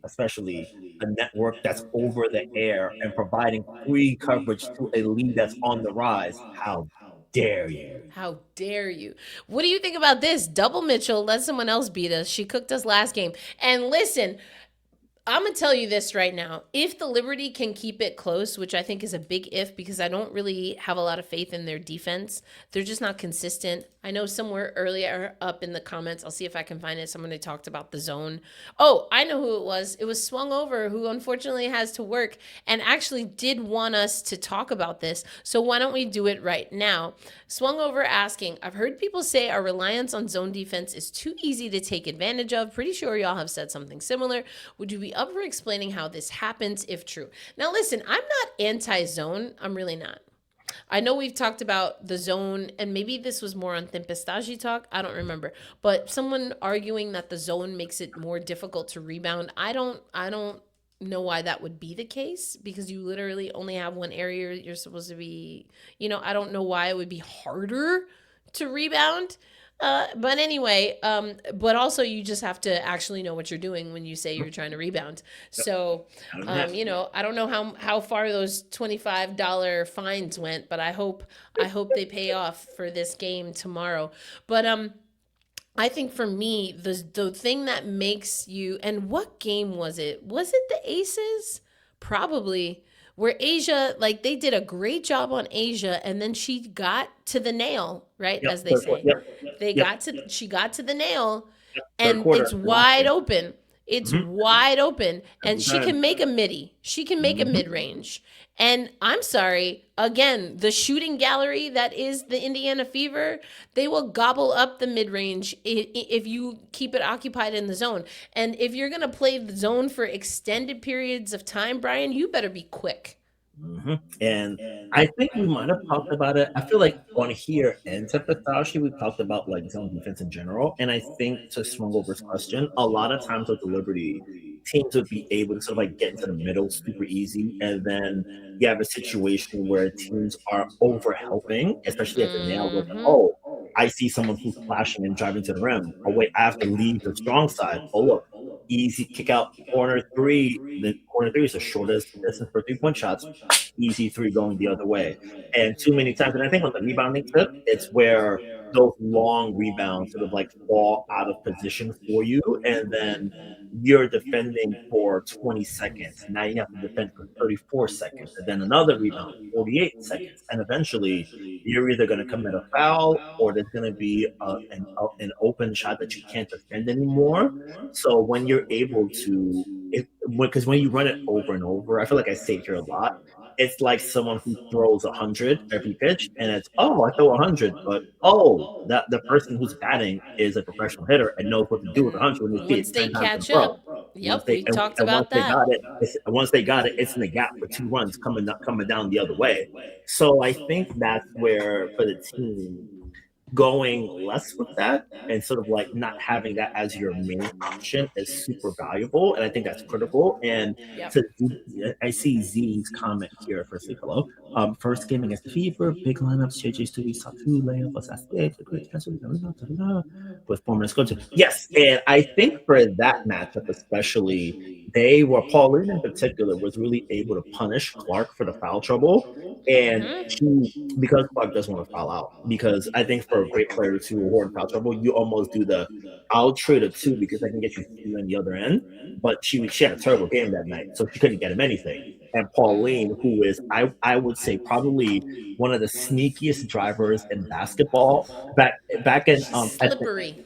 Especially a network that's over the air and providing free coverage to a league that's on the rise. How dare you? How dare you? What do you think about this? Double Mitchell let someone else beat us. She cooked us last game. And listen, I'm going to tell you this right now. If the Liberty can keep it close, which I think is a big if because I don't really have a lot of faith in their defense, they're just not consistent. I know somewhere earlier up in the comments, I'll see if I can find it, someone talked about the zone. Oh, I know who it was. It was Swung Over, who unfortunately has to work and actually did want us to talk about this. So why don't we do it right now? Swung Over asking, I've heard people say our reliance on zone defense is too easy to take advantage of. Pretty sure y'all have said something similar. Would you be up for explaining how this happens if true? Now listen, I'm not anti-zone. I'm really not. I know we've talked about the zone, and maybe this was more on Tempestagi talk. I don't remember. But someone arguing that the zone makes it more difficult to rebound. I don't know why that would be the case because you literally only have one area you're supposed to be, I don't know why it would be harder to rebound. But anyway, but also you just have to actually know what you're doing when you say you're trying to rebound. So, I don't know how far those $25 fines went, but I hope they pay off for this game tomorrow. But I think for me, the thing that makes you, and what game was it? Was it the Aces? Probably. Where Asia, like they did a great job on Asia, and then she got to the nail, right? Yep, As they say. Yep. She got to the nail, Third and quarter. it's wide open. It's Mhm. wide open, and she time. can make a midi. She can make a mid range. And I'm sorry, again, the shooting gallery that is the Indiana Fever, they will gobble up the mid range if you keep it occupied in the zone. And if you're gonna play the zone for extended periods of time, Brian, you better be quick. And I think we might have talked about it. I feel like on here and Tempestashi, we've talked about like zone defense in general. And I think to Swung Over's question, a lot of times with the Liberty, teams would be able to sort of like get into the middle super easy, and then you have a situation where teams are over helping, especially at the nail with, oh, I see someone who's flashing and driving to the rim. Oh wait, I have to leave the strong side. Oh look, easy kick out corner three. The corner three is the shortest distance for 3-point shots. Easy three going the other way. And too many times, and I think on the rebounding tip, it's where those long rebounds sort of like fall out of position for you, and then you're defending for 20 seconds. Now you have to defend for 34 seconds, and then another rebound, 48 seconds, and eventually you're either going to commit a foul or there's going to be an open shot that you can't defend anymore. So when you're able to, because when you run it over and over, I feel like I say it here a lot. It's like someone who throws 100 every pitch, and it's, oh, I throw 100, but oh, that the person who's batting is a professional hitter and knows what to do with 100 when they see it Once they 10 times in a catch row. up, yep, we talked about Once they that. got it, once they got it, it's in the gap for 2 runs coming down the other way. So I think that's where for the team going less with that and sort of like not having that as your main option is super valuable, and I think that's critical. And I see Z's comment here. Firstly, hello. First game against the Fever, big lineups, JJ Stewie, Satu, Leia, plus Aspect, with former coaches. Yes, and I think for that matchup especially, Pauline in particular was really able to punish Clark for the foul trouble, and because Clark doesn't want to foul out, because I think for great players who are in foul trouble, you almost do the I'll trade a 2 because I can get you 2 on the other end. But she had a terrible game that night, so she couldn't get him anything. And Pauline, who is I would say probably one of the sneakiest drivers in basketball, back in slippery.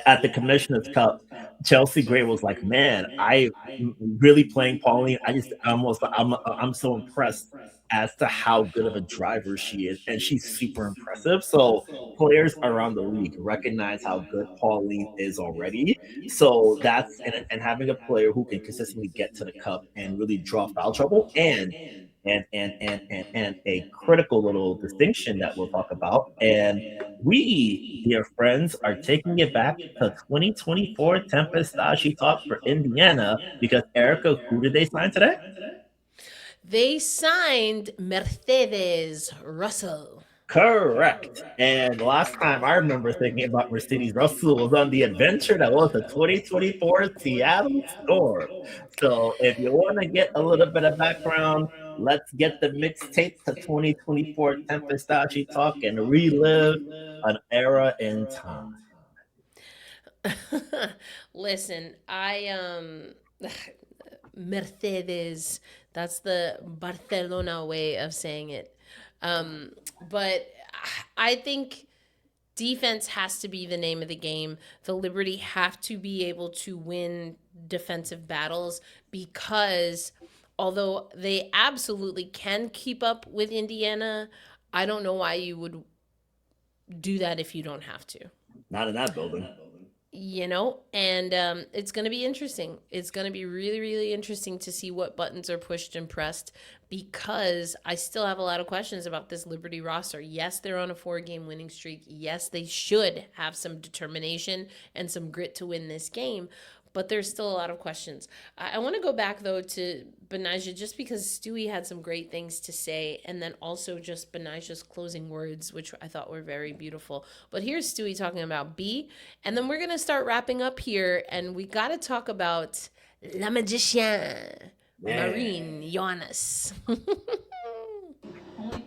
At the Commissioner's Cup, Chelsea Gray was like, "Man, I really playing Pauline. I'm so impressed as to how good of a driver she is, and she's super impressive." So players around the league recognize how good Pauline is already. So that's and having a player who can consistently get to the cup and really draw foul trouble, and a critical little distinction that we'll talk about. And we, dear friends, are taking it back to 2024 Tempestaci talk for Indiana, because Erica, who did they sign today? They signed Mercedes Russell. Correct. And last time I remember thinking about Mercedes Russell was on the adventure that was the 2024 Seattle Storm. So if you want to get a little bit of background, let's get the mixtape to 2024 Tempestaci talk and relive an era in time. Listen, Mercedes, that's the Barcelona way of saying it. But I think defense has to be the name of the game. The Liberty have to be able to win defensive battles, because although they absolutely can keep up with Indiana, I don't know why you would do that if you don't have to. Not in that building. And it's going to be interesting. It's going to be really, really interesting to see what buttons are pushed and pressed, because I still have a lot of questions about this Liberty roster. Yes, they're on a 4-game winning streak. Yes, they should have some determination and some grit to win this game, but there's still a lot of questions. I want to go back, though, to Betnijah, just because Stewie had some great things to say, and then also just Betnijah's closing words, which I thought were very beautiful. But here's Stewie talking about B, and then we're going to start wrapping up here, and we got to talk about La Magician, Marine Jonas.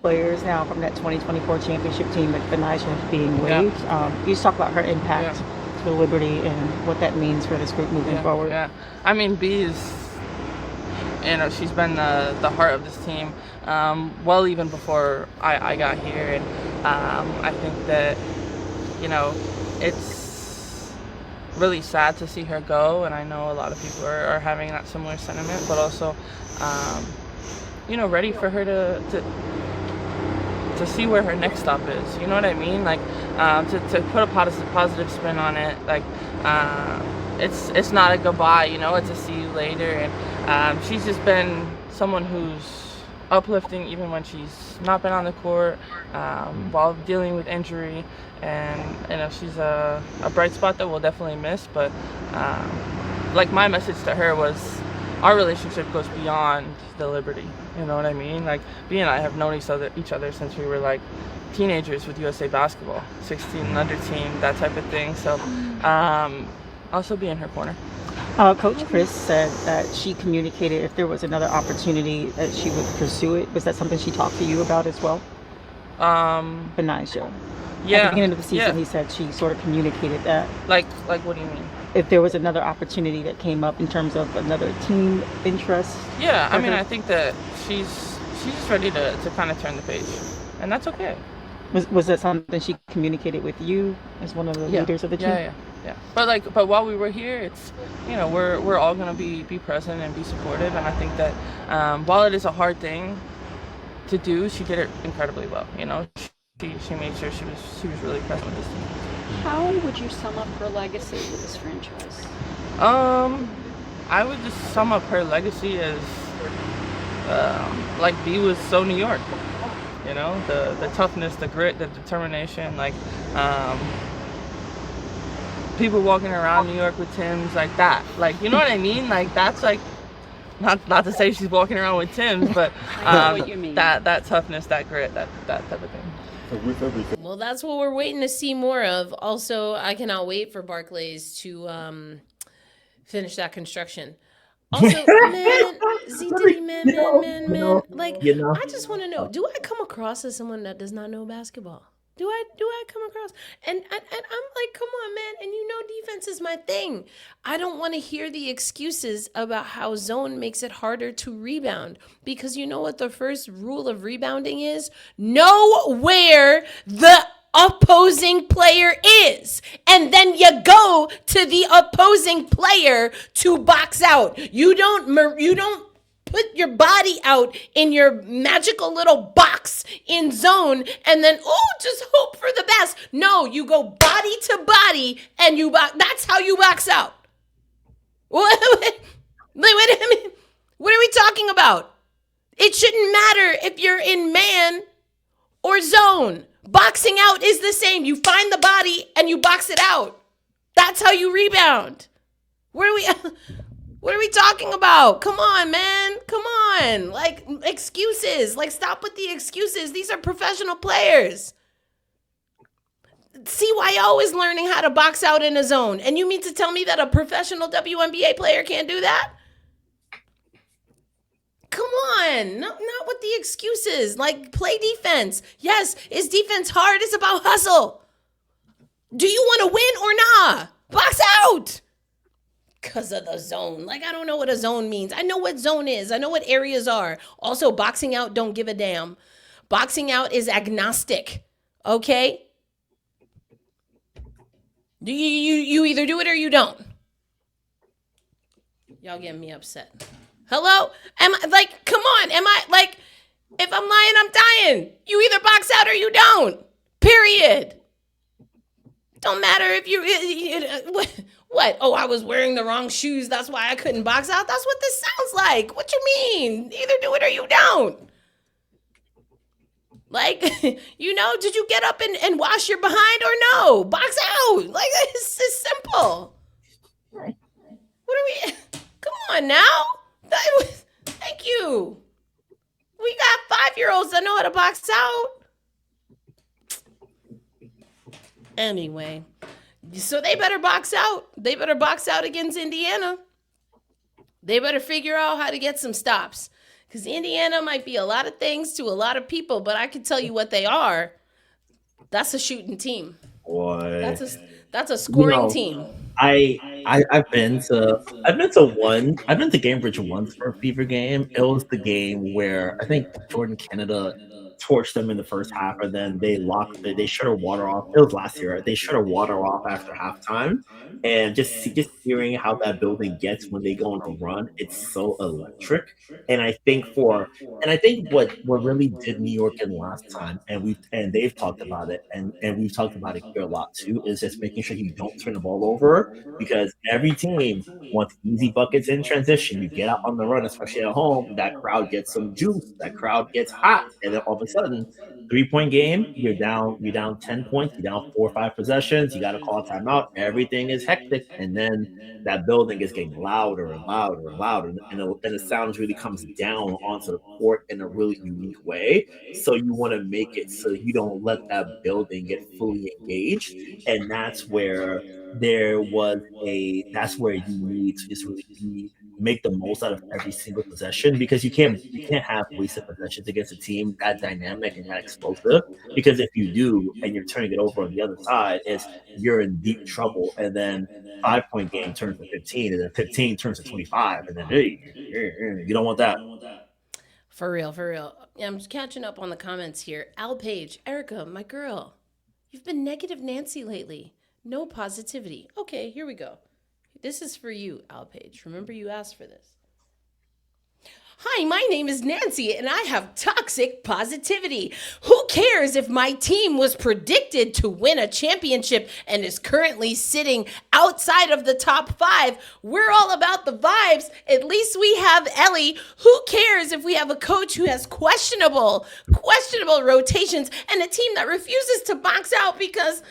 Players now from that 2024 championship team with Betnijah being waived. You just talk about her impact to Liberty and what that means for this group moving forward. Yeah, I mean, B is, she's been the heart of this team, well, even before I got here. And I think that, it's really sad to see her go, and I know a lot of people are having that similar sentiment, but also, ready for her to see where her next stop is. You know what I mean? Like, to put a positive spin on it. Like, it's not a goodbye, it's a see you later. And she's just been someone who's uplifting even when she's not been on the court, while dealing with injury. And she's a bright spot that we'll definitely miss. But like my message to her was, our relationship goes beyond the Liberty. You know what I mean? Like, B and I have known each other since we were like teenagers with USA Basketball, 16 and under team, that type of thing. So also be in her corner. Coach Chris said that she communicated if there was another opportunity that she would pursue it. Was that something she talked to you about as well? Betnijah. Yeah. At the beginning of the season, yeah. he said she sort of communicated that. Like what do you mean? If there was another opportunity that came up in terms of another team interest. Yeah, I mean, I think that she's ready to kind of turn the page, and that's okay. Was that something she communicated with you as one of the leaders of the team? Yeah. But while we were here, it's, you know, we're all gonna be present and be supportive, and I think that while it is a hard thing to do, she did it incredibly well. You know, she made sure she was really present with this team. How would you sum up her legacy with this franchise? I would just sum up her legacy as like B was so New York. You know, the toughness, the grit, the determination, like people walking around New York with Timbs like that. Like, you know what I mean? Like, that's like, not to say she's walking around with Timbs, but I know what you mean. that toughness, that grit, that type of thing. Well, that's what we're waiting to see more of. Also, I cannot wait for Barclays to finish that construction. Also, man, ZD, man. Like, You know? I just want to know, do I come across as someone that does not know basketball? Do I come across? And I'm like, come on, man. And you know, defense is my thing. I don't want to hear the excuses about how zone makes it harder to rebound. Because you know what the first rule of rebounding is? Know where the opposing player is. And then you go to the opposing player to box out. You don't put your body out in your magical little box in zone and then, just hope for the best. No, you go body to body and you box. That's how you box out. Wait a minute. What are we talking about? It shouldn't matter if you're in man or zone. Boxing out is the same. You find the body and you box it out. That's how you rebound. What are we talking about? Come on, man. Come on. Like, excuses. Like, stop with the excuses. These are professional players. CYO is learning how to box out in a zone. And you mean to tell me that a professional WNBA player can't do that? Come on. Not with the excuses. Like, play defense. Yes, is defense hard? It's about hustle. Do you want to win or not? Box out. Because of the zone. Like, I don't know what a zone means. I know what zone is. I know what areas are. Also, boxing out don't give a damn. Boxing out is agnostic. Okay? You either do it or you don't. Y'all getting me upset. Hello? Am I like, come on. Am I like, if I'm lying, I'm dying. You either box out or you don't. Period. Don't matter if what? Oh, I was wearing the wrong shoes. That's why I couldn't box out. That's what this sounds like. What you mean? Either do it or you don't. Like, did you get up and wash your behind or no? Box out. Like, it's simple. What are we? Come on now. Thank you. We got 5-year-olds that know how to box out. Anyway, so they better box out. They better box out against Indiana. They better figure out how to get some stops. Because Indiana might be a lot of things to a lot of people, but I can tell you what they are. That's a shooting team. Boy. That's a scoring team. I've been to Cambridge once for a Fever game. It was the game where I think Jordan Canada torched them in the first half, and then they shut our water off. It was last year. They shut our water off after halftime, and just hearing how that building gets when they go on a run, it's so electric. And I think what really did New York in last time, and they've talked about it, and we've talked about it here a lot too, is just making sure you don't turn the ball over, because every team wants easy buckets in transition. You get out on the run, especially at home, that crowd gets some juice, that crowd gets hot, and then all of a sudden 3-point game, you're down 10 points, you're down 4 or 5 possessions, you got to call a timeout. Everything is hectic, and then that building is getting louder and louder and louder, and the sound really comes down onto the court in a really unique way. So you want to make it so you don't let that building get fully engaged, and that's where that's where you need to just really make the most out of every single possession, because you can't have wasted possessions against a team that dynamic and that explosive, because if you do and you're turning it over on the other side, you're in deep trouble, and then 5-point game turns to 15, and then 15 turns to 25, and then you don't want that. For real. I'm just catching up on the comments here. Al Page, Erica, my girl, you've been negative Nancy lately. No positivity. Okay, here we go. This is for you, Al Page. Remember, you asked for this. Hi, my name is Nancy, and I have toxic positivity. Who cares if my team was predicted to win a championship and is currently sitting outside of the top 5? We're all about the vibes. At least we have Ellie. Who cares if we have a coach who has questionable rotations and a team that refuses to box out? Because,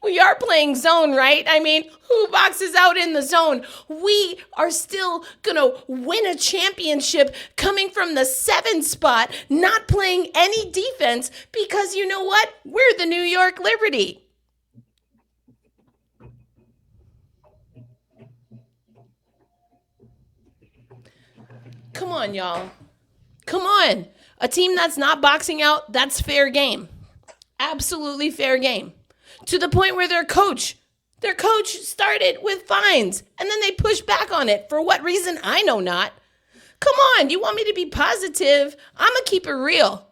we are playing zone, right? Who boxes out in the zone? We are still gonna win a championship coming from the 7th spot, not playing any defense, because you know what? We're the New York Liberty. Come on, y'all. Come on. A team that's not boxing out, that's fair game. Absolutely fair game. To the point where their coach started with fines, and then they pushed back on it. For what reason? I know not. Come on, you want me to be positive? I'm going to keep it real.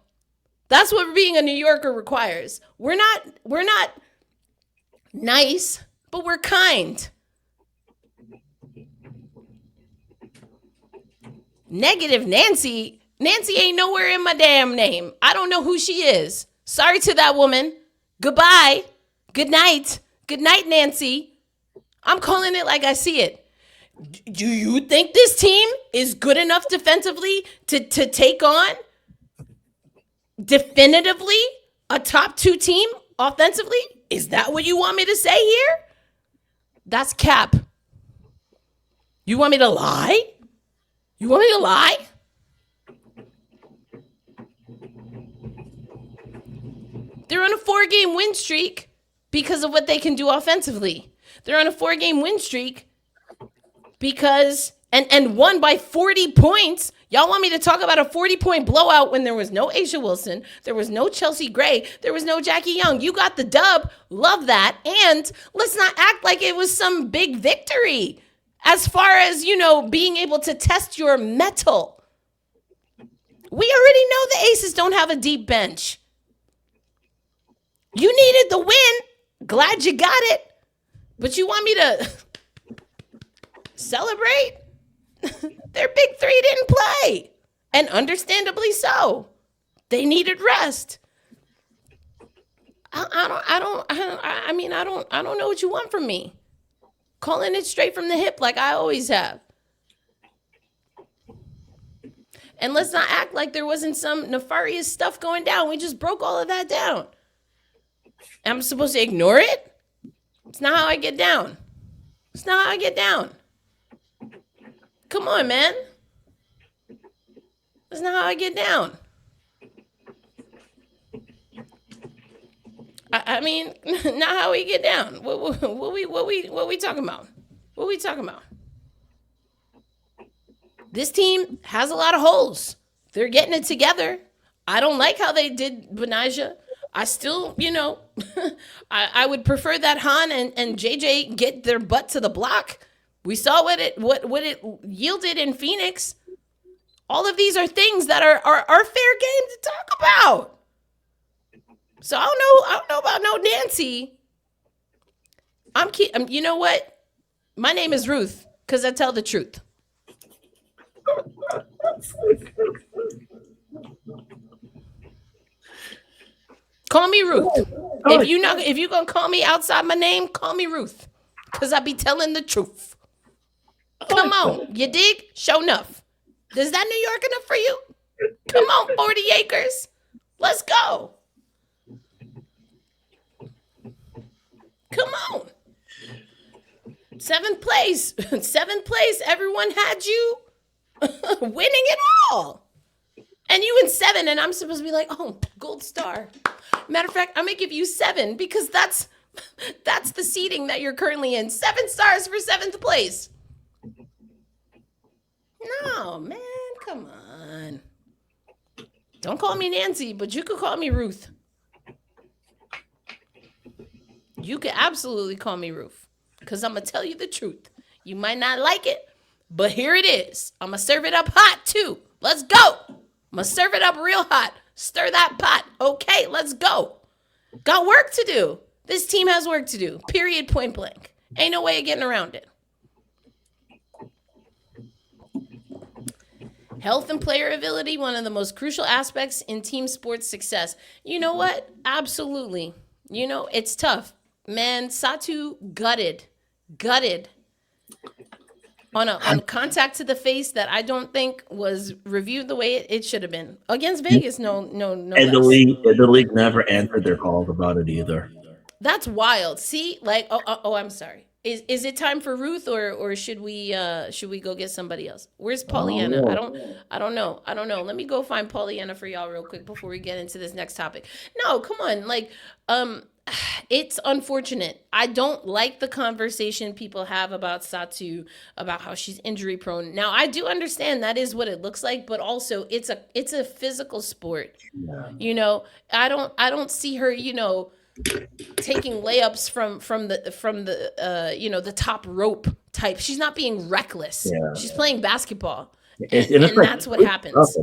That's what being a New Yorker requires. We're not nice, but we're kind. Negative Nancy. Nancy ain't nowhere in my damn name. I don't know who she is. Sorry to that woman. Goodbye. Good night. Good night, Nancy. I'm calling it like I see it. Do you think this team is good enough defensively to take on definitively a top 2 team offensively? Is that what you want me to say here? That's cap. You want me to lie? You want me to lie? They're on a 4-game win streak because of what they can do offensively. They're on a 4-game win streak because and won by 40 points. Y'all want me to talk about a 40-point blowout when there was no Aisha Wilson, there was no Chelsea Gray, there was no Jackie Young. You got the dub. Love that. And let's not act like it was some big victory as far as, being able to test your mettle. We already know the Aces don't have a deep bench. You needed the win. Glad you got it. But you want me to celebrate? Their big 3 didn't play, and understandably so. They needed rest. I don't know what you want from me. Calling it straight from the hip like I always have. And let's not act like there wasn't some nefarious stuff going down. We just broke all of that down. I'm supposed to ignore it? It's not how I get down. It's not how I get down. Come on, man. That's not how I get down. Not how we get down. What we talking about? What we talking about? This team has a lot of holes. They're getting it together. I don't like how they did Betnijah. I still, I would prefer that Han and JJ get their butt to the block. We saw what it yielded in Phoenix. All of these are things that are fair game to talk about. So I don't know about no Nancy. You know what? My name is Ruth because I tell the truth. Call me Ruth. If you're gonna call me outside my name, call me Ruth, because I be telling the truth. Come on, you dig? Show enough. Is that New York enough for you? Come on, 40 acres. Let's go. 7th place. 7th place. Everyone had you winning it all. And you in 7, and I'm supposed to be like, oh, gold star. Matter of fact, I'm going to give you 7 because that's the seating that you're currently in. 7 stars for 7th place. No, man, come on. Don't call me Nancy, but you could call me Ruth. You could absolutely call me Ruth because I'm going to tell you the truth. You might not like it, but here it is. I'm going to serve it up hot, too. Let's go. I'm going to serve it up real hot. Stir that pot. Okay, let's go. Got work to do. This team has work to do. Period, point blank. Ain't no way of getting around it. Health and player ability, one of the most crucial aspects in team sports success. You know what? Absolutely. You know, it's tough. Man, Satu gutted on contact to the face that I don't think was reviewed the way it should have been. Against Vegas, no. And less. the league never answered their calls about it either. That's wild. See, like, I'm sorry. Is it time for Ruth or should we go get somebody else? Where's Pollyanna? I don't know. Let me go find Pollyanna for y'all real quick before we get into this next topic. No, come on. Like, it's unfortunate. I don't like the conversation people have about Satu, about how she's injury prone. Now, I do understand that is what it looks like, but also it's a physical sport. Yeah. You know, I don't see her, you know, taking layups from the the top rope type. She's not being reckless. Yeah. She's playing basketball. And like, that's what happens.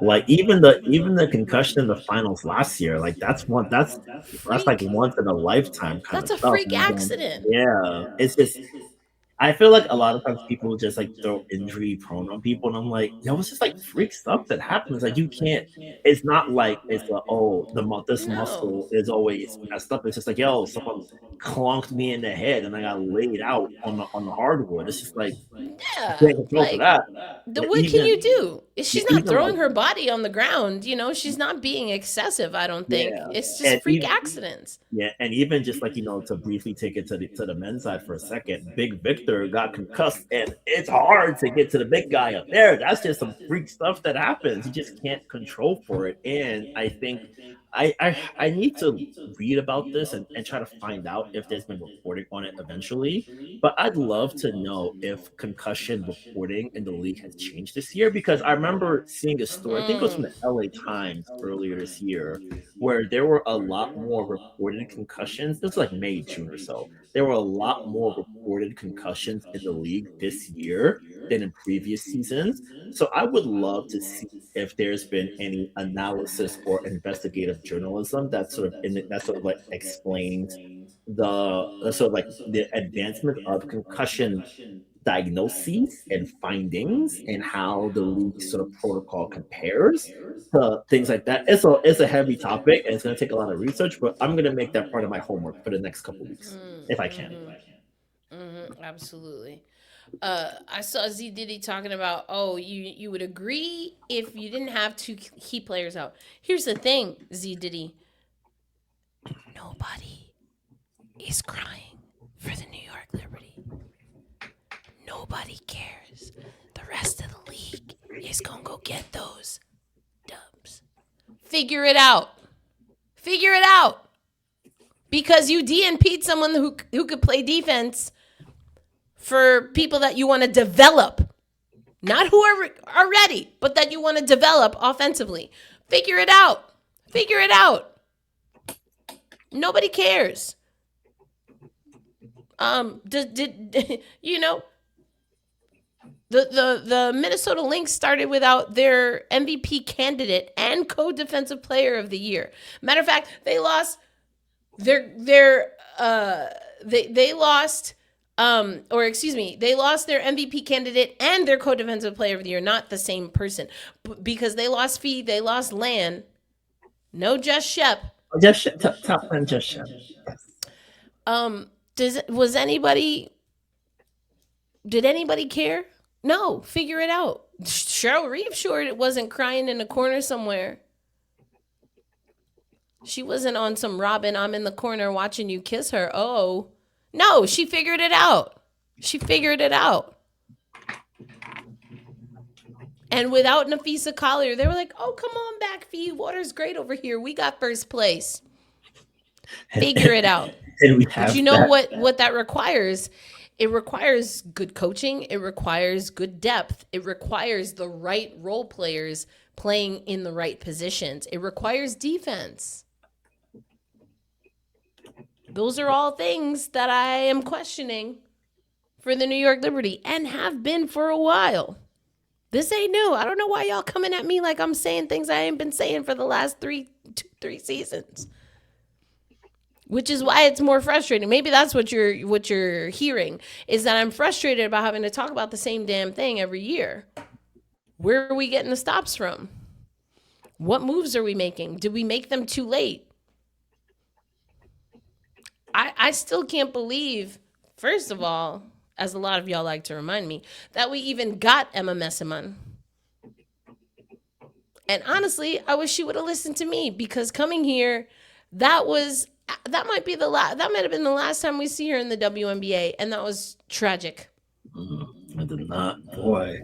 Like even the concussion in the finals last year, like that's like once in a lifetime kind that's of a stuff. Freak accident. Yeah. It's just I feel like a lot of times people just like throw injury prone on people, and I'm like, it's just like freak stuff that happens. Like you can't. It's not like it's this muscle is always messed up. It's just like someone clunked me in the head and I got laid out on the hardwood. It's just like like that. What can you do? She's not throwing her body on the ground. You know, she's not being excessive. I don't think it's just freak accidents. Yeah, and even just like to briefly take it to the men's side for a second, Big Victor got concussed, and it's hard to get to the big guy up there. That's just some freak stuff that happens. You just can't control for it. And I think I need to read about this and try to find out if there's been reporting on it eventually. But I'd love to know if concussion reporting in the league has changed this year, because I remember seeing a story, I think it was from the LA Times earlier this year, where there were a lot more reported concussions. This was like May, June or so. There were a lot more reported concussions in the league this year than in previous seasons. So I would love to see if there's been any analysis or investigative journalism that sort of like explains the sort of like the advancement of concussion diagnoses and findings and how the league sort of protocol compares to things like that. It's a heavy topic and it's going to take a lot of research, but I'm going to make that part of my homework for the next couple of weeks if I can. Absolutely. I saw Z Diddy talking about, you would agree if you didn't have 2 key players out. Here's the thing, Z Diddy. Nobody is crying for the New York Liberty. Nobody cares. The rest of the league is going to go get those dubs. Figure it out. Because you DNP'd someone who could play defense for people that you want to develop. Not who are ready, but that you want to develop offensively. Figure it out. Nobody cares. Did you know, the Minnesota Lynx started without their MVP candidate and co-defensive player of the year. Matter of fact, they lost they lost their MVP candidate and their co-defensive player of the year, not the same person, because they lost Fee, they lost Lan, no Just Shep. Top 10 Just Shep. Did anybody care? No, figure it out. Cheryl Reeve sure wasn't crying in a corner somewhere. She wasn't on some Robin, I'm in the corner watching you kiss her. Oh, no, she figured it out. She figured it out. And without Nafisa Collier, they were like, oh, come on back, Fee. Water's great over here. We got first place. Figure it out. But you know what that requires? It requires good coaching. It requires good depth. It requires the right role players playing in the right positions. It requires defense. Those are all things that I am questioning for the New York Liberty and have been for a while. This ain't new. I don't know why y'all coming at me like I'm saying things I ain't been saying for the last three seasons. Which is why it's more frustrating. Maybe that's what you're hearing, is that I'm frustrated about having to talk about the same damn thing every year. Where are we getting the stops from? What moves are we making? Did we make them too late? I still can't believe, first of all, as a lot of y'all like to remind me, that we even got Emma Messiman. And honestly, I wish she would have listened to me, because coming here, that might have been the last time we see her in the WNBA, and that was tragic. I did not, boy.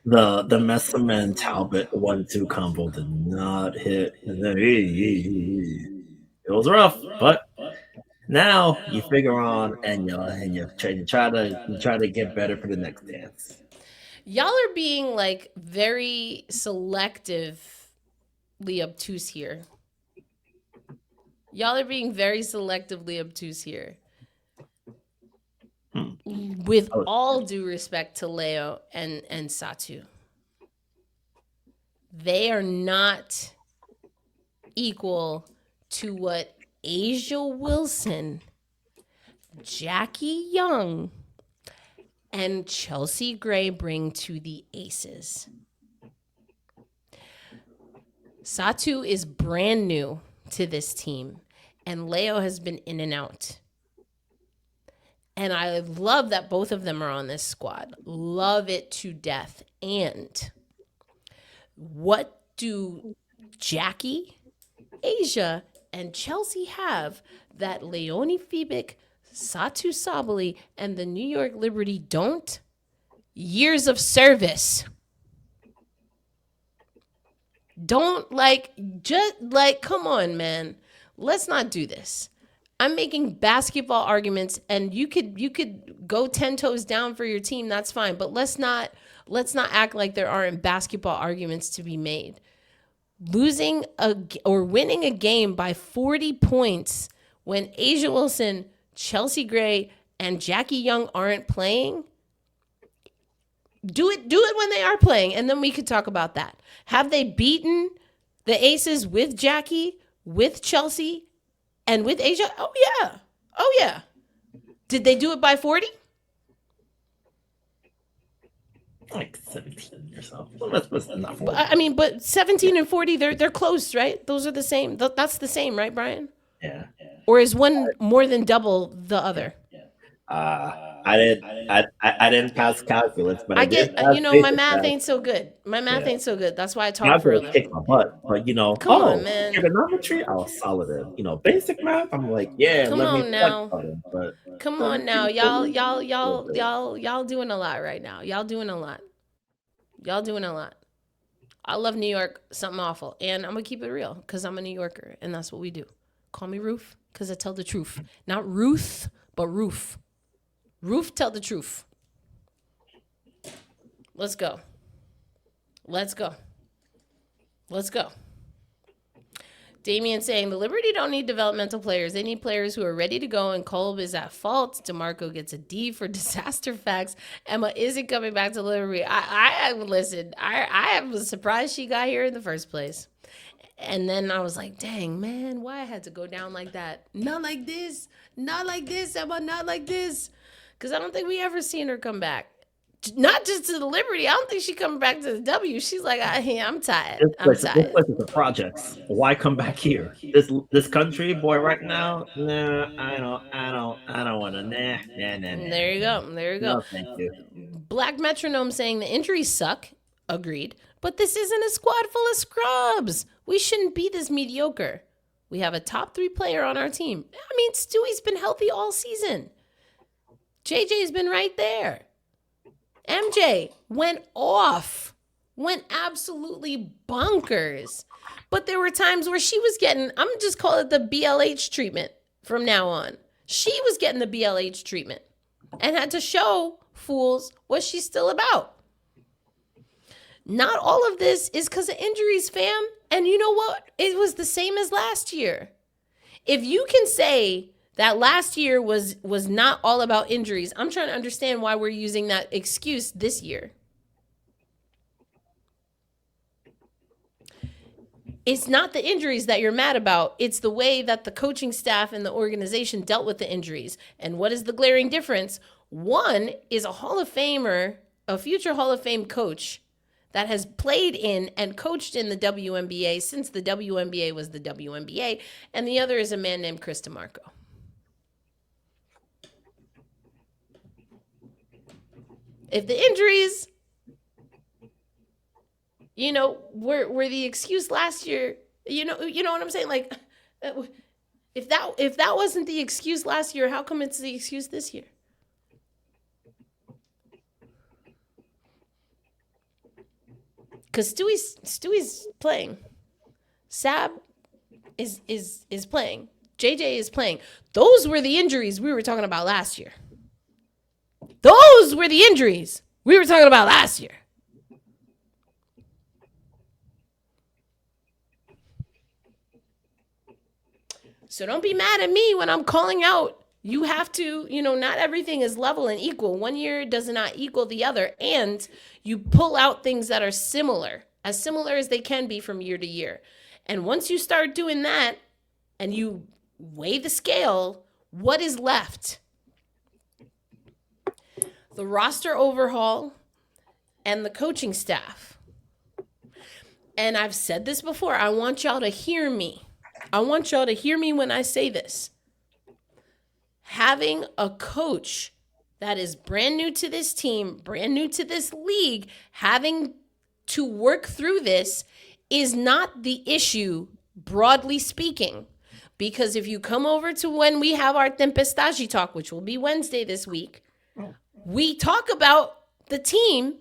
The Messiman Talbot 1-2 combo did not hit. It was rough, but now you figure on and you try to get better for the next dance. Y'all are being like very selectively obtuse here. Y'all are being very selectively obtuse here. With all due respect to Leo and Satu, they are not equal to what Asia Wilson, Jackie Young, and Chelsea Gray bring to the Aces. Satu is brand new to this team, and Leo has been in and out. And I love that both of them are on this squad. Love it to death. And what do Jackie, Asia, and Chelsea have that Leonie Fibic, Satu Sabali, and the New York Liberty don't? Years of service. Don't come on, man. Let's not do this. I'm making basketball arguments, and you could go 10 toes down for your team. That's fine, but let's not act like there aren't basketball arguments to be made. Losing or winning a game by 40 points when Asia Wilson, Chelsea Gray, and Jackie Young aren't playing. Do it when they are playing, and then we could talk about that. Have they beaten the Aces with Jackie, with Chelsea, and with Asia? Oh yeah. Did they do it by 40? Like 17 or so. Well, that's not 40. I mean, but 17 and 40, they're close, right? Those are the same. That's the same, right, Brian? Yeah. Or is one more than double the other? I didn't pass calculus, but I get, my math ain't so good. My math ain't so good. That's why I talk for a living. Kick my butt, but come on, man. Trigonometry, I was solid in. Basic math, I'm like, yeah. Come on now. Come on now, y'all doing a lot right now. Y'all doing a lot. I love New York, something awful, and I'm gonna keep it real because I'm a New Yorker, and that's what we do. Call me Roof because I tell the truth. Not Ruth, but Roof. Roof, tell the truth. Let's go. Damian saying the Liberty don't need developmental players. They need players who are ready to go, and Kolb is at fault. DeMarco gets a D for disaster facts. Emma isn't coming back to Liberty. I was surprised she got here in the first place. And then I was like, dang, man, why I had to go down like that? Not like this, Emma, not like this. Because I don't think we ever seen her come back. Not just to the Liberty. I don't think she coming back to the W. She's like, I'm tired. This place is the projects. Why come back here? This country, boy, right now. Nah, I don't want to. Nah. There you go. No, thank you. Black Metronome saying the injuries suck. Agreed. But this isn't a squad full of scrubs. We shouldn't be this mediocre. We have a top 3 player on our team. I mean, Stewie's been healthy all season. JJ's been right there. MJ went off, went absolutely bonkers. But there were times where she was getting, I'm going to just call it the BLH treatment from now on. She was getting the BLH treatment and had to show fools what she's still about. Not all of this is because of injuries, fam. And you know what? It was the same as last year. If you can say that last year was not all about injuries, I'm trying to understand why we're using that excuse this year. It's not the injuries that you're mad about. It's the way that the coaching staff and the organization dealt with the injuries. And what is the glaring difference? One is a Hall of Famer, a future Hall of Fame coach that has played in and coached in the WNBA since the WNBA was the WNBA. And the other is a man named Chris DeMarco. If the injuries, were the excuse last year, you know what I'm saying? Like, if that wasn't the excuse last year, how come it's the excuse this year? Because Stewie's playing. Sab is playing. JJ is playing. Those were the injuries we were talking about last year. Those were the injuries we were talking about last year. So don't be mad at me when I'm calling out. You have to, not everything is level and equal. One year does not equal the other. And you pull out things that are similar as they can be from year to year. And once you start doing that and you weigh the scale, what is left? The roster overhaul and the coaching staff. And I've said this before. I want y'all to hear me. I want y'all to hear me when I say this. Having a coach that is brand new to this team, brand new to this league, having to work through this is not the issue, broadly speaking. Because if you come over to when we have our Tempestagi talk, which will be Wednesday this week, we talk about the team.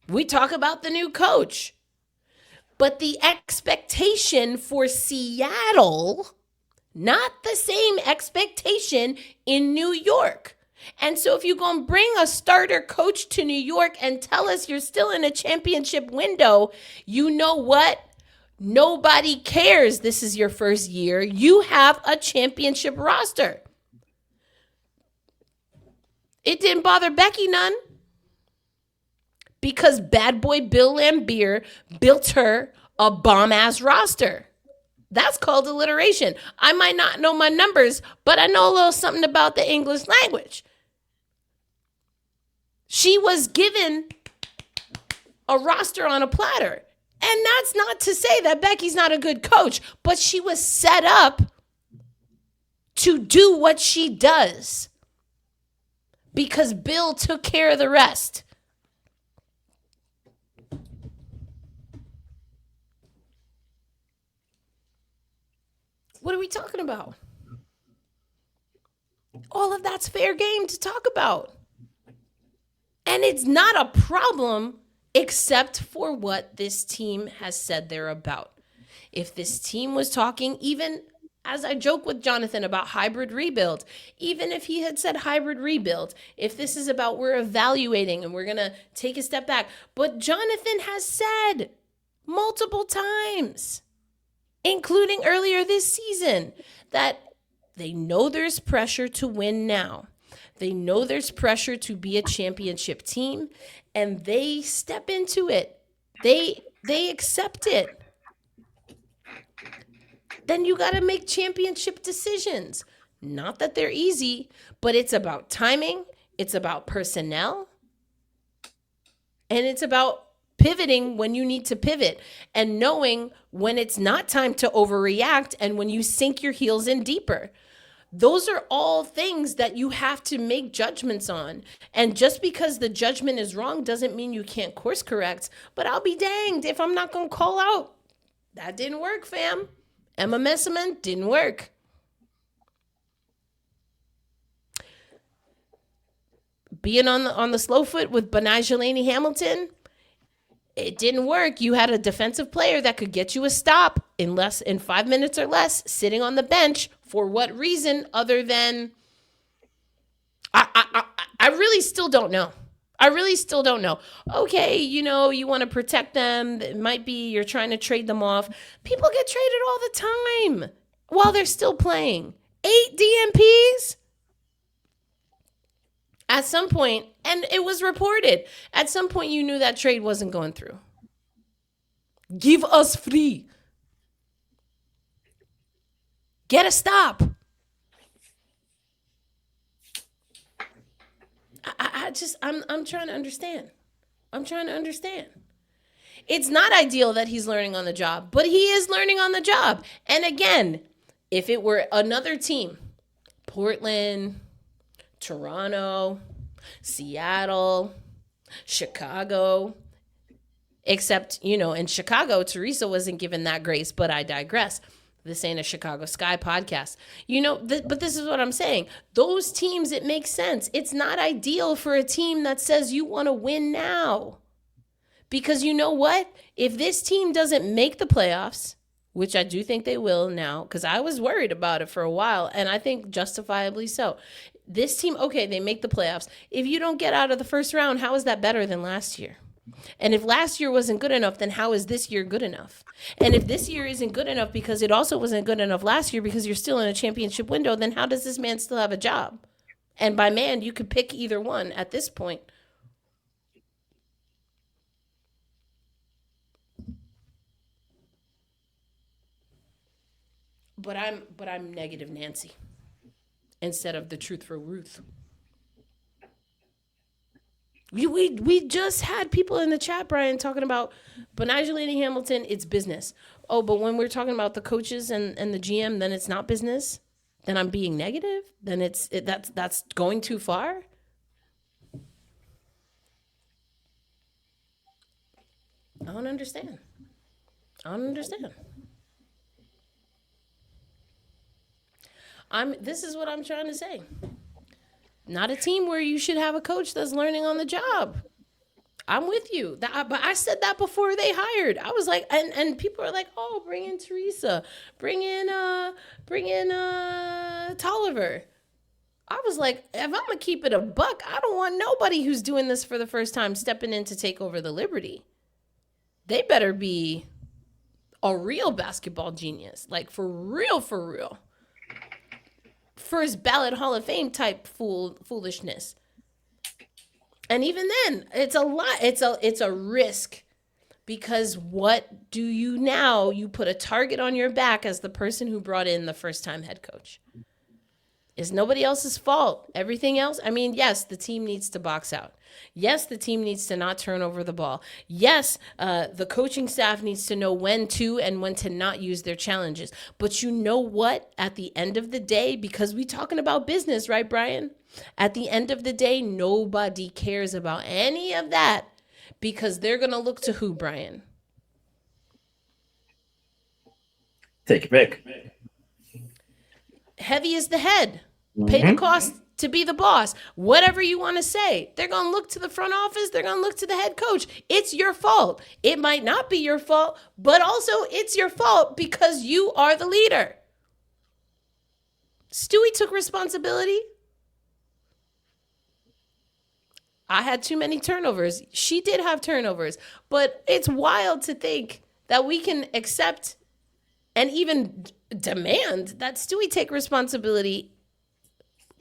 We talk about the new coach. But the expectation for Seattle, not the same expectation in New York. And so if you're going to bring a starter coach to New York and tell us you're still in a championship window, you know what? Nobody cares. This is your first year. You have a championship roster. It didn't bother Becky none. Because bad boy Bill Laimbeer built her a bomb-ass roster. That's called alliteration. I might not know my numbers, but I know a little something about the English language. She was given a roster on a platter. And that's not to say that Becky's not a good coach, but she was set up to do what she does. Because Bill took care of the rest. What are we talking about? All of that's fair game to talk about. And it's not a problem except for what this team has said they're about. If this team was talking, even as I joke with Jonathan about hybrid rebuild, even if he had said hybrid rebuild, if this is about we're evaluating and we're going to take a step back. But Jonathan has said multiple times, including earlier this season, that they know there's pressure to win now. They know there's pressure to be a championship team, and they step into it. They accept it. Then you got to make championship decisions. Not that they're easy, but it's about timing, it's about personnel, and it's about pivoting when you need to pivot and knowing when it's not time to overreact and when you sink your heels in deeper. Those are all things that you have to make judgments on. And just because the judgment is wrong doesn't mean you can't course correct. But I'll be danged if I'm not going to call out. That didn't work, fam. Emma Messiman didn't work. being on the slow foot with Betnijah Laney-Hamilton, it didn't work. You had a defensive player that could get you a stop in 5 minutes or less, sitting on the bench. For what reason other than I really still don't know. Okay, you want to protect them. It might be you're trying to trade them off. People get traded all the time while they're still playing. 8 DMPs? At some point, and it was reported, at some point you knew that trade wasn't going through. Give us free. Get a stop. I'm trying to understand. It's not ideal that he's learning on the job, but he is learning on the job. And again, if it were another team, Portland, Toronto, Seattle, Chicago, except, in Chicago, Teresa wasn't given that grace, but I digress. This ain't a Chicago Sky podcast. But this is what I'm saying. Those teams, it makes sense. It's not ideal for a team that says you want to win now. Because you know what? If this team doesn't make the playoffs, which I do think they will now, because I was worried about it for a while, and I think justifiably so. This team, okay, they make the playoffs. If you don't get out of the first round, how is that better than last year? And if last year wasn't good enough, then how is this year good enough? And if this year isn't good enough because it also wasn't good enough last year because you're still in a championship window, then how does this man still have a job? And by man, you could pick either one at this point. But I'm negative Nancy instead of the truth for Ruth. We just had people in the chat, Brian, talking about Betnijah Laney-Hamilton, it's business. Oh, but when we're talking about the coaches and the GM, then it's not business? Then I'm being negative? Then that's going too far? I don't understand. This is what I'm trying to say. Not a team where you should have a coach that's learning on the job. I'm with you. But I said that before they hired. I was like, and people are like, oh, bring in Teresa, bring in Tolliver. I was like, if I'm gonna keep it a buck, I don't want nobody who's doing this for the first time stepping in to take over the Liberty. They better be a real basketball genius, like for real. First ballot Hall of Fame type foolishness. And even then, it's a lot. It's a risk because what do you now? You put a target on your back as the person who brought in the first time head coach. It's nobody else's fault. Everything else, yes, the team needs to box out. Yes, the team needs to not turn over the ball. Yes, the coaching staff needs to know when to and when to not use their challenges. But you know what? At the end of the day, because we're talking about business, right, Brian? At the end of the day, nobody cares about any of that because they're going to look to who, Brian? Take a pick. Heavy is the head. Pay the cost to be the boss. Whatever you want to say. They're going to look to the front office. They're going to look to the head coach. It's your fault. It might not be your fault, but also it's your fault because you are the leader. Stewie took responsibility. I had too many turnovers. She did have turnovers, but it's wild to think that we can accept and even demand that Stewie take responsibility.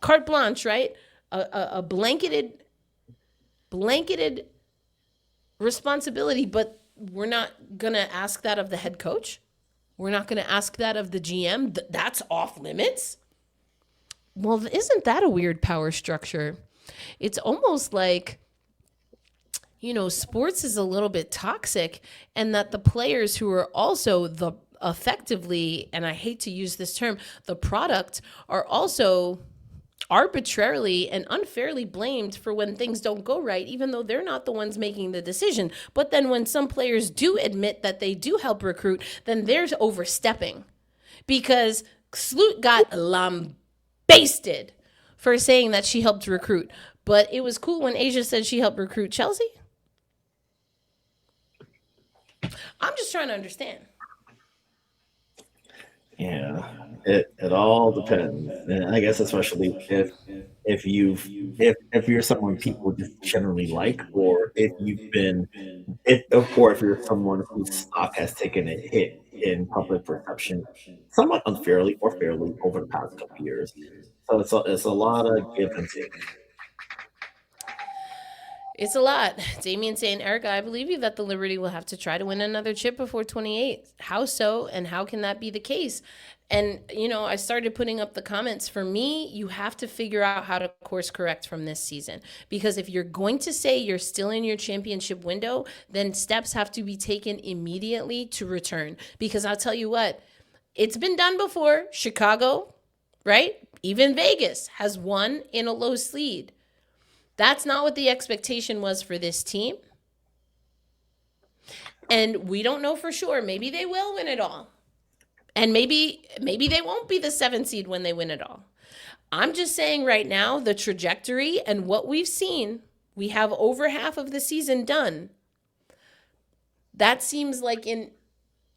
Carte blanche, right? A blanketed responsibility, but we're not going to ask that of the head coach. We're not going to ask that of the GM. That's off limits. Well, isn't that a weird power structure? It's almost like, sports is a little bit toxic and that the players who are also effectively, and I hate to use this term, the product are also arbitrarily and unfairly blamed for when things don't go right, even though they're not the ones making the decision. But then when some players do admit that they do help recruit, then there's overstepping because Sloot got lambasted for saying that she helped recruit. But it was cool when Asia said she helped recruit Chelsea. I'm just trying to understand. Yeah, it all depends, and I guess especially if you're someone people just generally like, or if you're someone whose stock has taken a hit in public perception, somewhat unfairly or fairly over the past couple years. So it's a lot of give and take. It's a lot. Damien saying, Erica, I believe you that the Liberty will have to try to win another chip before 28. How so? And how can that be the case? And, I started putting up the comments. For me, you have to figure out how to course correct from this season. Because if you're going to say you're still in your championship window, then steps have to be taken immediately to return. Because I'll tell you what, it's been done before. Chicago, right? Even Vegas has won in a low lead. That's not what the expectation was for this team. And we don't know for sure. Maybe they will win it all. And maybe they won't be the 7th seed when they win it all. I'm just saying right now, the trajectory and what we've seen, we have over half of the season done. That seems like an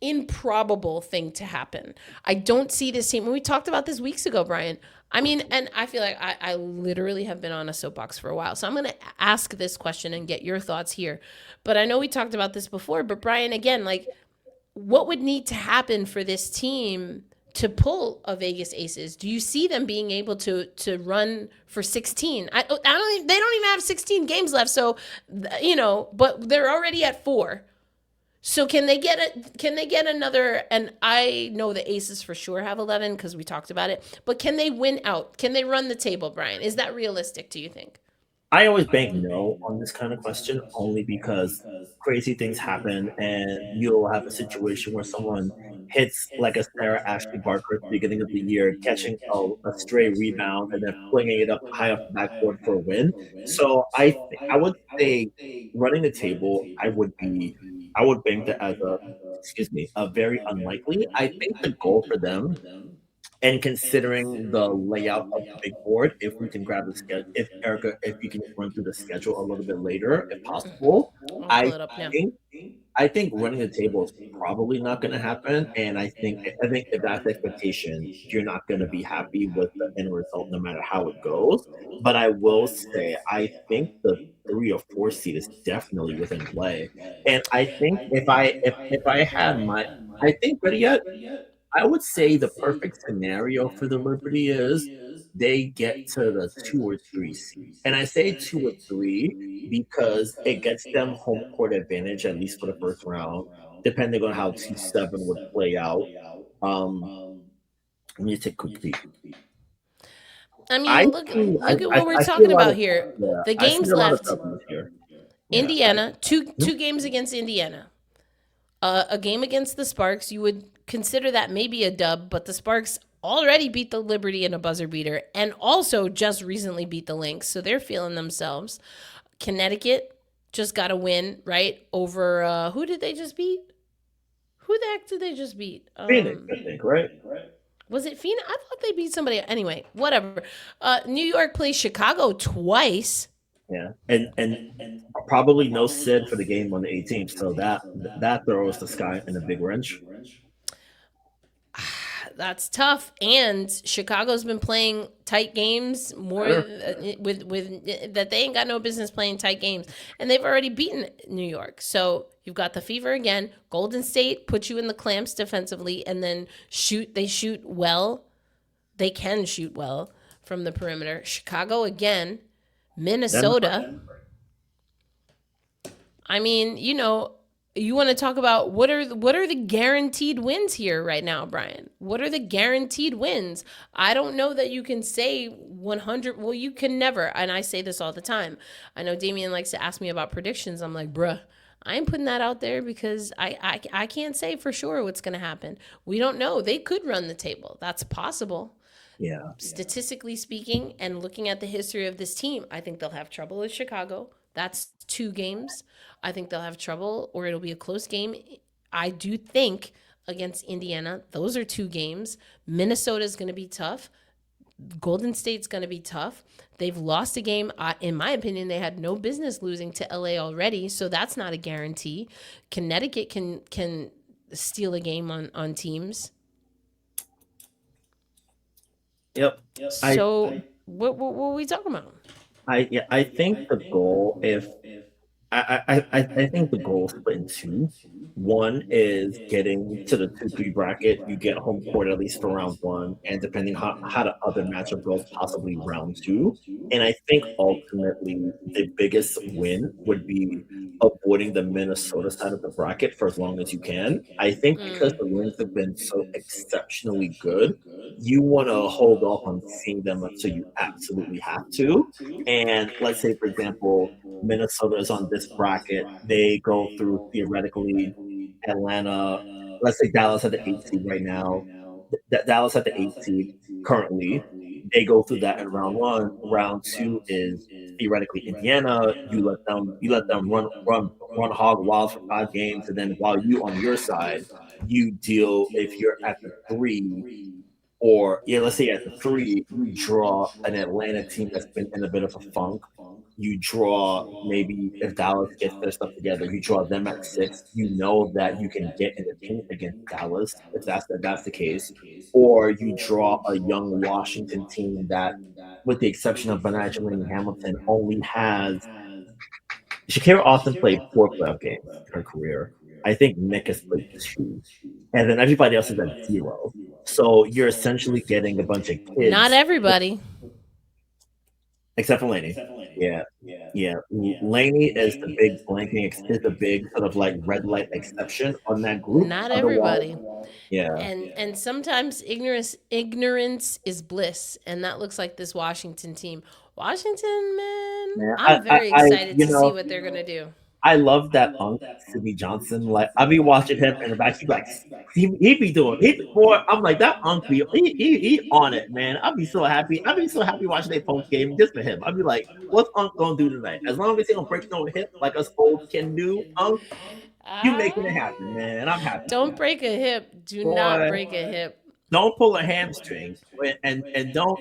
improbable thing to happen. I don't see this team. When we talked about this weeks ago, Brian, and I feel like I literally have been on a soapbox for a while. So I'm going to ask this question and get your thoughts here. But I know we talked about this before. But Brian, again, what would need to happen for this team to pull a Vegas Aces? Do you see them being able to run for 16? They don't even have 16 games left. So, but they're already at 4. So can they get another, and I know the Aces for sure have 11 because we talked about it, but can they win out? Can they run the table, Brian? Is that realistic, do you think? I always bank no on this kind of question only because crazy things happen and you'll have a situation where someone hits like a Sarah Ashley Barker at the beginning of the year, catching a stray rebound and then flinging it up high off the backboard for a win. So I would say running the table, I would bank that as a very unlikely. I think the goal for them, and considering the layout of the big board, if we can grab the schedule, if Erica, if you can run through the schedule a little bit later, if possible, I'll pull I it up now. think I think running the table is probably not going to happen, and I think if that's the expectation, you're not going to be happy with the end result, no matter how it goes. But I will say, I think the 3 or 4 seed is definitely within play, and I think if I had I think better yet, I would say the perfect scenario for the Liberty is they get to the 2 or 3 seed. And I say 2 or 3 because it gets them home court advantage, at least for the first round, depending on how T7 would play out. Let me take a quick peek. Look at what we're talking about here. The I see games a lot of left. W's here. Yeah. Indiana, two games against Indiana. A game against the Sparks, you would consider that maybe a dub, but the Sparks already beat the Liberty in a buzzer beater and also just recently beat the Lynx, so they're feeling themselves. Connecticut just got a win, right, over, who did they just beat? Who the heck did they just beat? Phoenix, I think, right? Was it Phoenix? I thought they beat somebody. Anyway, whatever. New York plays Chicago twice. Yeah, and probably no Sid for the game on the 18th, so that throws the sky in a big wrench. That's tough. And Chicago's been playing tight games more with that they ain't got no business playing tight games, and they've already beaten New York. So you've got the fever again. Golden State puts you in the clamps defensively, and then they shoot well. They can shoot well from the perimeter. Chicago again. Minnesota. You want to talk about what are the guaranteed wins here right now, Brian? What are the guaranteed wins? I don't know that you can say 100. Well, you can never. And I say this all the time. I know Damien likes to ask me about predictions. I'm like, bruh, I ain't putting that out there because I can't say for sure what's going to happen. We don't know. They could run the table. That's possible. Yeah. Statistically speaking, and looking at the history of this team, I think they'll have trouble with Chicago. That's 2 games. I think they'll have trouble, or it'll be a close game. I do think against Indiana, those are 2 games. Minnesota is going to be tough. Golden State's going to be tough. They've lost a game. In my opinion, they had no business losing to LA already, so that's not a guarantee. Connecticut can steal a game on teams. Yep. So what are we talking about? I think the goal, if I think the goal is split in two. One is getting to the 2-3 bracket. You get home court at least for round one, and depending how the other matchup goes, possibly round two. And I think ultimately the biggest win would be avoiding the Minnesota side of the bracket for as long as you can. I think because the wins have been so exceptionally good, you want to hold off on seeing them until you absolutely have to. And let's say, for example, Minnesota is on this bracket. They go through theoretically Atlanta. Let's say Dallas at the 8th seed right now. Dallas at the 8th seed currently. They go through that in round one. Round two is theoretically Indiana. You let them run hog wild for 5 games, and then while you on your side, you deal if you're at the 3. Or let's say at the 3, you draw an Atlanta team that's been in a bit of a funk. You draw maybe if Dallas gets their stuff together, you draw them at 6. You know that you can get in the paint against Dallas if that's the case. Or you draw a young Washington team that, with the exception of Betnijah and Laney-Hamilton, only has Shakira Austin played 4 playoff games in her career. I think Nick has played 2. And then everybody else is at 0. So you're essentially getting a bunch of kids. Not everybody. Except for Laney. Yeah. Laney is the big blanking, is the big sort of like red light exception on that group. Not everybody. Yeah. And sometimes ignorance is bliss, and that looks like this Washington team. Washington, man, I'm very excited to see what they're gonna do. I love that Sidney Johnson. Like I be watching him in the back. He be doing. I'm like that he on it, man. I'd be so happy. I'd be so happy watching that post game just for him. I'd be like, what's Unc gonna do tonight? As long as he don't break no hip like us old can do, Unc, you making it happen, man. I'm happy. Don't break a hip. Do not break a hip. Don't pull a hamstring, and don't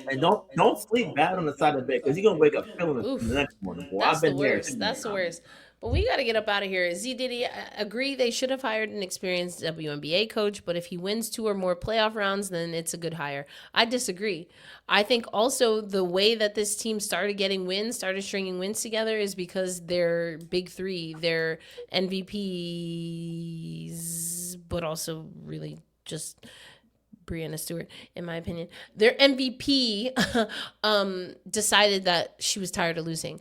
sleep bad on the side of the bed because you're gonna wake up feeling it the next morning. Boy, That's the worst. That's the worst. But we got to get up out of here. Z Diddy, I agree they should have hired an experienced WNBA coach, but if he wins 2 or more playoff rounds, then it's a good hire. I disagree. I think also the way that this team started getting wins, started stringing wins together is because they're big 3, they're MVPs, but also really just Brianna Stewart, in my opinion. Their MVP decided that she was tired of losing.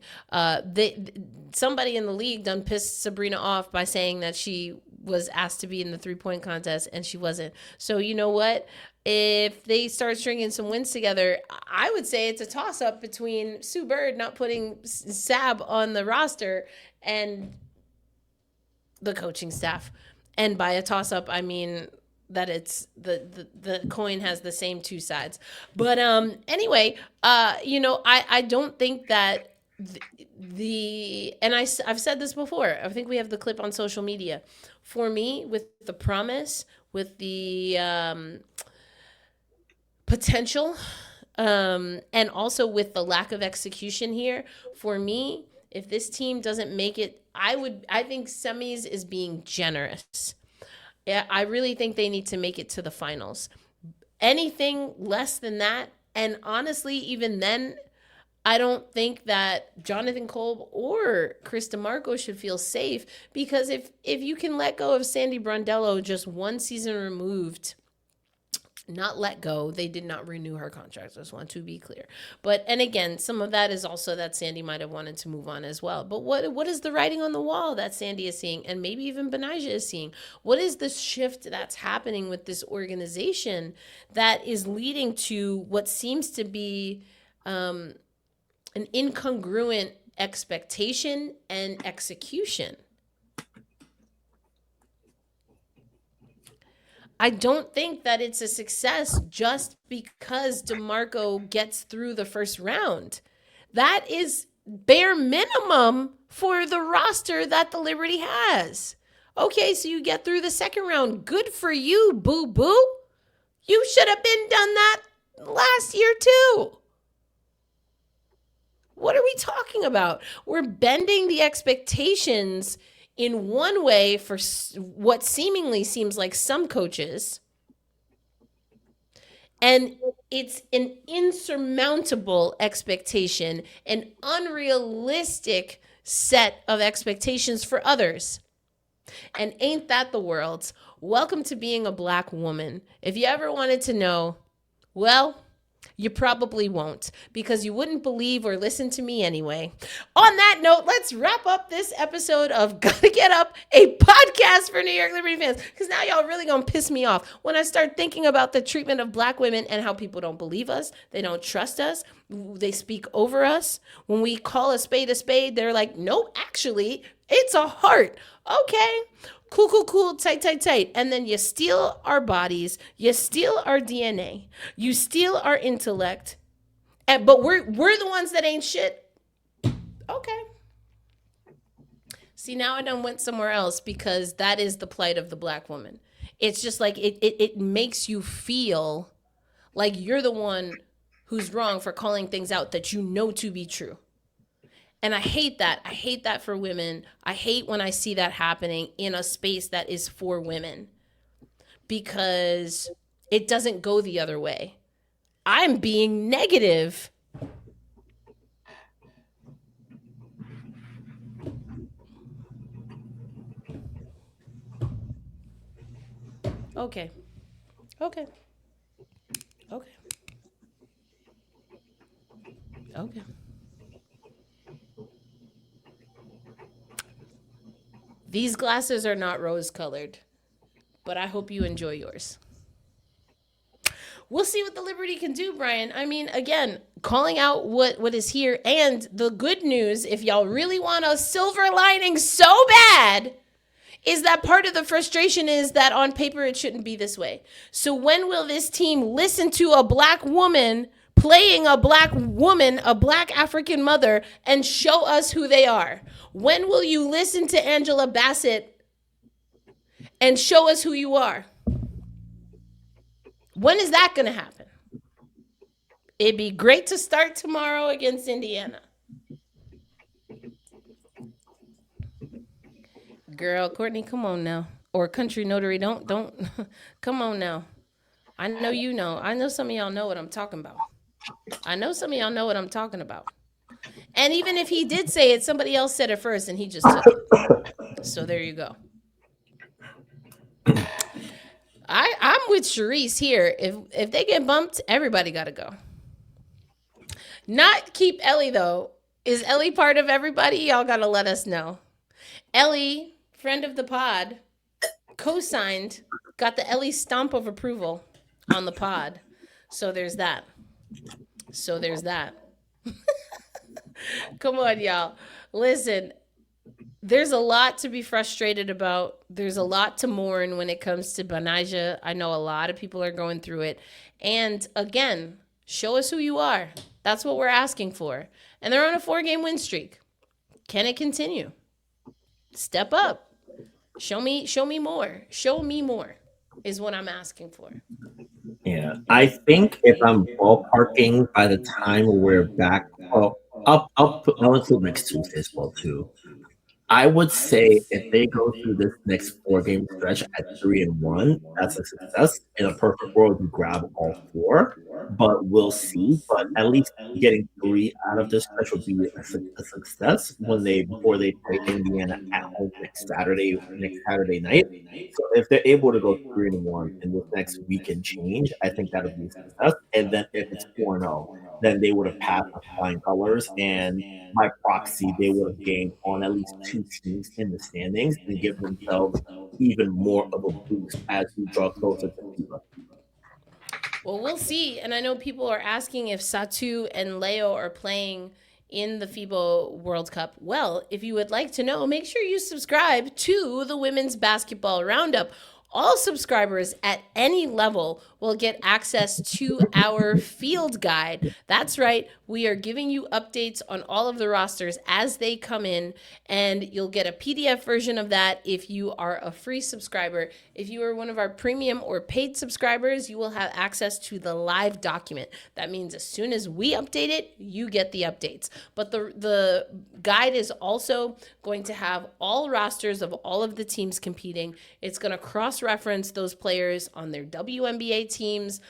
Somebody in the league done pissed Sabrina off by saying that she was asked to be in the 3-point contest and she wasn't. So you know what? If they start stringing some wins together, I would say it's a toss-up between Sue Bird not putting Sab on the roster and the coaching staff. And by a toss-up, I mean that it's the coin has the same 2 sides. But anyway, I don't think that and I've said this before. I think we have the clip on social media. For me, with the promise, with the potential, and also with the lack of execution here, for me, if this team doesn't make it, I think semis is being generous. Yeah, I really think they need to make it to the finals. Anything less than that, and honestly, even then, I don't think that Jonathan Kolb or Chris DeMarco should feel safe, because if you can let go of Sandy Brondello just 1 season removed, not let go, they did not renew her contract. I just want to be clear. And again, some of that is also that Sandy might have wanted to move on as well. But what is the writing on the wall that Sandy is seeing, and maybe even Betnijah is seeing? What is the shift that's happening with this organization that is leading to what seems to be an incongruent expectation and execution? I don't think that it's a success just because DeMarco gets through the first round. That is bare minimum for the roster that the Liberty has. Okay, so you get through the second round. Good for you, boo-boo. You should have been done that last year too. What are we talking about? We're bending the expectations in one way for what seemingly seems like some coaches. And it's an insurmountable expectation, an unrealistic set of expectations for others. And ain't that the world? Welcome to being a Black woman. If you ever wanted to know, well, you probably won't, because you wouldn't believe or listen to me anyway. On that note, let's wrap up this episode of Gotta Get Up, a podcast for New York Liberty fans, because now y'all really gonna piss me off when I start thinking about the treatment of Black women and how people don't believe us, they don't trust us, they speak over us. When we call a spade, they're like, no, actually, it's a heart. Okay. Cool, tight. And then you steal our bodies, you steal our DNA, you steal our intellect, but we're the ones that ain't shit. Okay. See, now I done went somewhere else, because that is the plight of the Black woman. It's just like it makes you feel like you're the one who's wrong for calling things out that you know to be true. And I hate that. I hate that for women. I hate when I see that happening in a space that is for women, because it doesn't go the other way. I'm being negative. Okay. These glasses are not rose-colored, but I hope you enjoy yours. We'll see what the Liberty can do, Brian. I mean, again, calling out what is here. And the good news, if y'all really want a silver lining so bad, is that part of the frustration is that on paper it shouldn't be this way. So when will this team listen to a Black woman playing a Black woman, a Black African mother, and show us who they are? When will you listen to Angela Bassett and show us who you are? When is that going to happen? It'd be great to start tomorrow against Indiana. Girl, Courtney, come on now. Or Country Notary, don't, come on now. I know you know. I know some of y'all know what I'm talking about. And even if he did say it, somebody else said it first and he just took it. So there you go. I'm with Sharice here. If they get bumped, everybody got to go. Not keep Ellie, though. Is Ellie part of everybody? Y'all got to let us know. Ellie, friend of the pod, co-signed, got the Ellie stamp of approval on the pod. So there's that. Come on, y'all. Listen, there's a lot to be frustrated about. There's a lot to mourn when it comes to Betnijah. I know a lot of people are going through it. And again, show us who you are. That's what we're asking for. And they're on a 4-game win streak. Can it continue? Step up. Show me more. Show me more is what I'm asking for. Yeah, I think if I'm ballparking by the time we're back, I'll include next Tuesday as well too. I would say if they go through this next 4-game stretch at 3-1, that's a success. In a perfect world, you grab all 4, but we'll see. But at least getting 3 out of this stretch will be a success before they play Indiana at home next Saturday night. So if they're able to go 3-1 in this next week and change, I think that'll be a success. And then if it's 4-0, then they would have passed the flying colors, and by proxy, they would have gained on at least 2 teams in the standings and give themselves even more of a boost as we draw closer to FIBA. Well, we'll see. And I know people are asking if Satu and Leo are playing in the FIBA World Cup. Well, if you would like to know, make sure you subscribe to the Women's Basketball Roundup. All subscribers at any level will get access to our field guide. That's right. We are giving you updates on all of the rosters as they come in, and you'll get a PDF version of that if you are a free subscriber. If you are one of our premium or paid subscribers, you will have access to the live document. That means as soon as we update it, you get the updates. But the guide is also going to have all rosters of all of the teams competing. It's going to cross-reference those players on their WNBA teams,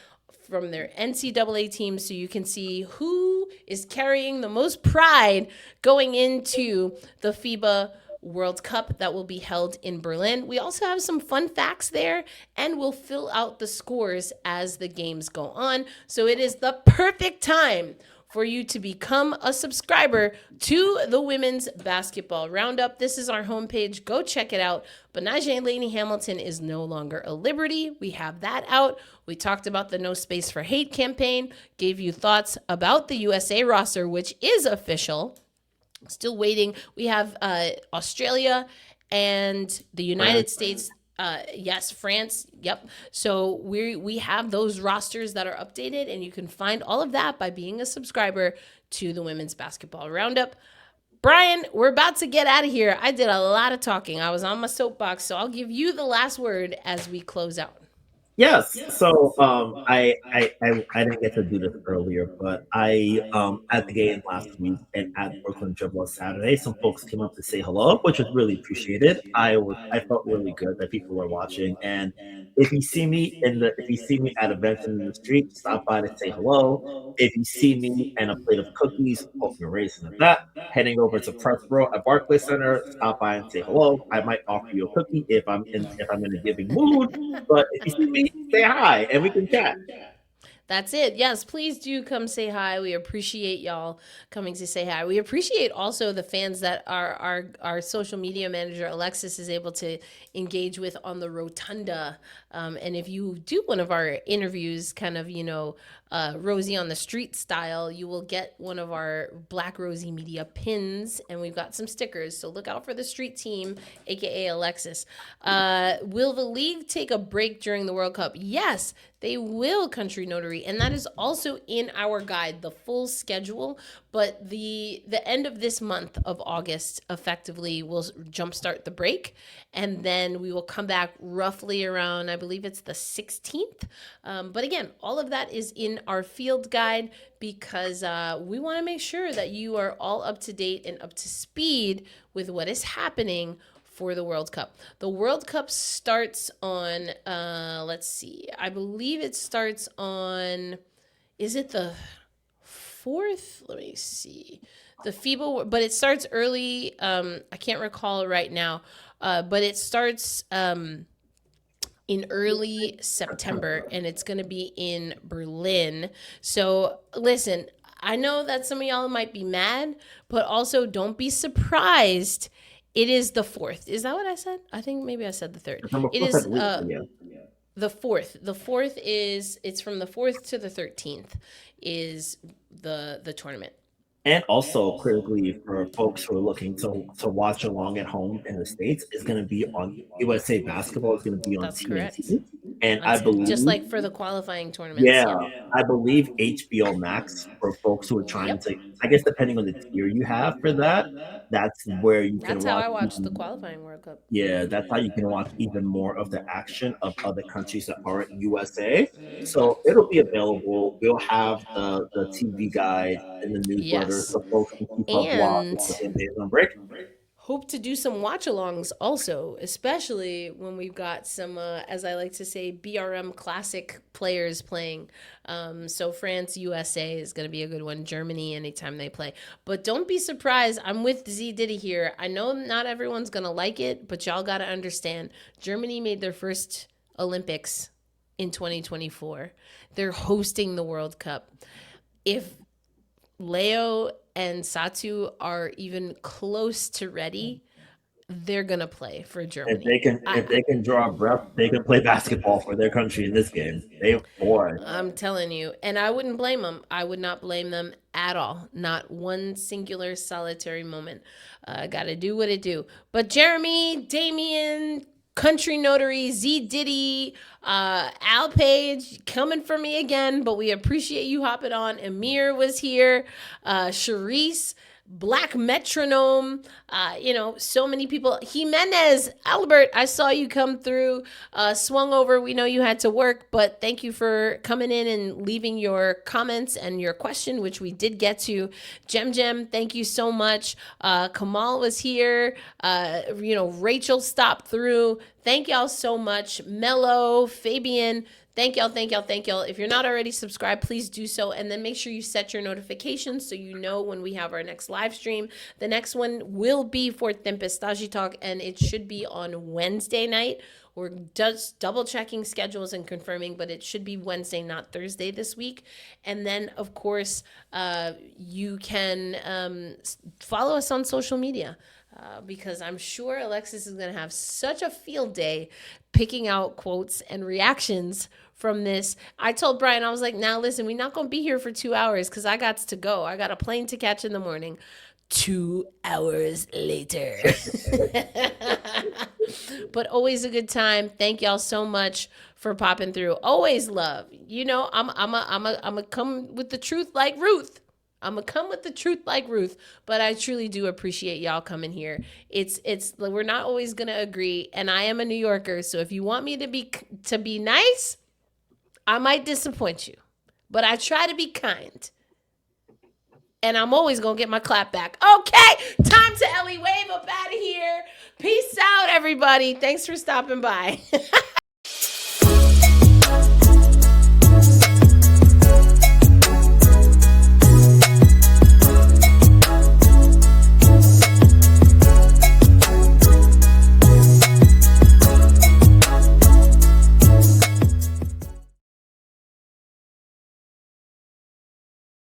from their NCAA teams, so you can see who is carrying the most pride going into the FIBA World Cup that will be held in Berlin. We also have some fun facts there, and we'll fill out the scores as the games go on. So it is the perfect time for you to become a subscriber to the Women's Basketball Roundup. This is our homepage. Go check it out. Betnijah and Laney-Hamilton is no longer a Liberty. We have that out. We talked about the No Space for Hate campaign, gave you thoughts about the USA roster, which is official. Still waiting. We have Australia and the United States. Yes, France. Yep. So we have those rosters that are updated, and you can find all of that by being a subscriber to the Women's Basketball Roundup. Brian, we're about to get out of here. I did a lot of talking. I was on my soapbox, so I'll give you the last word as we close out. Yes. So I didn't get to do this earlier, but I at the game last week and at Brooklyn Dribble on Saturday, some folks came up to say hello, which was really appreciated. I felt really good that people were watching. And if you see me at events in the street, stop by to say hello. If you see me and a plate of cookies, hope you're raising at that. Heading over to Press Row at Barclays Center, stop by and say hello. I might offer you a cookie if I'm in a giving mood. But if you see me, say hi and we can chat. That's it. Yes, please do come say hi. We appreciate y'all coming to say hi. We appreciate also the fans that our social media manager, Alexis, is able to engage with on the Rotunda. And if you do one of our interviews, kind of, Rosie on the street style, you will get one of our Black Rosie Media pins, and we've got some stickers. So look out for the street team, aka Alexis. Will the league take a break during the World Cup? Yes, they will, Country Notary, and that is also in our guide, the full schedule. But the end of this month of August effectively will jumpstart the break, and then we will come back roughly around, I believe it's the 16th. But again, all of that is in our field guide because we want to make sure that you are all up to date and up to speed with what is happening for the World Cup. The World Cup starts on, let's see, I believe it starts on, is it the 4th? Let me see. The FIBA, but it starts early. I can't recall right now, but it starts in early September, and it's going to be in Berlin. So listen, I know that some of y'all might be mad, but also don't be surprised. It is the 4th. Is that what I said? I think maybe I said the 3rd. It is the 4th. The 4th is, it's from the 4th to the 13th is the tournament. And also, critically, for folks who are looking to watch along at home in the States, is going to be on USA Basketball. Is going to be on That's TNT. correct. And I believe, just like for the qualifying tournaments. yeah, I believe HBO Max for folks who are trying to, I guess, depending on the tier you have for that, that's where you can watch. That's how I watched the qualifying World Cup. Yeah, that's how you can watch even more of the action of other countries that aren't USA. So it'll be available. We'll have the TV guide in the newsletter so folks can keep up while the days on break. Hope to do some watch-alongs also, especially when we've got some, as I like to say, BRM classic players playing. So France, USA is going to be a good one. Germany, anytime they play. But don't be surprised. I'm with Z Diddy here. I know not everyone's going to like it, but y'all got to understand. Germany made their first Olympics in 2024. They're hosting the World Cup. If Leo and Satu are even close to ready, they're gonna play for Germany. If they can draw a breath, they can play basketball for their country in this game. I'm telling you, and I wouldn't blame them. I would not blame them at all. Not one singular solitary moment. Got to do what it do. But Jeremy, Damian, Country Notary, Z Diddy, Al Page coming for me again, but we appreciate you hopping on. Amir was here, Sharice, Black Metronome, so many people. Jimenez, Albert, I saw you come through, swung over. We know you had to work, but thank you for coming in and leaving your comments and your question, which we did get to. Jem, thank you so much. Kamal was here. Rachel stopped through. Thank y'all so much. Mello, Fabian, thank y'all. If you're not already subscribed, please do so. And then make sure you set your notifications so you know when we have our next live stream. The next one will be for Tempestagi Talk, and it should be on Wednesday night. We're just double checking schedules and confirming, but it should be Wednesday, not Thursday this week. And then, of course, you can follow us on social media. Because I'm sure Alexis is going to have such a field day picking out quotes and reactions from this. I told Brian, I was like, now listen, we're not going to be here for 2 hours because I got to go. I got a plane to catch in the morning. 2 hours later. But always a good time. Thank y'all so much for popping through. Always love. I'm come with the truth like Ruth. But I truly do appreciate y'all coming here. We're not always gonna agree, and I am a New Yorker, so if you want me to be nice, I might disappoint you, but I try to be kind, and I'm always gonna get my clap back. Okay, time to Ellie wave up out of here. Peace out, everybody. Thanks for stopping by.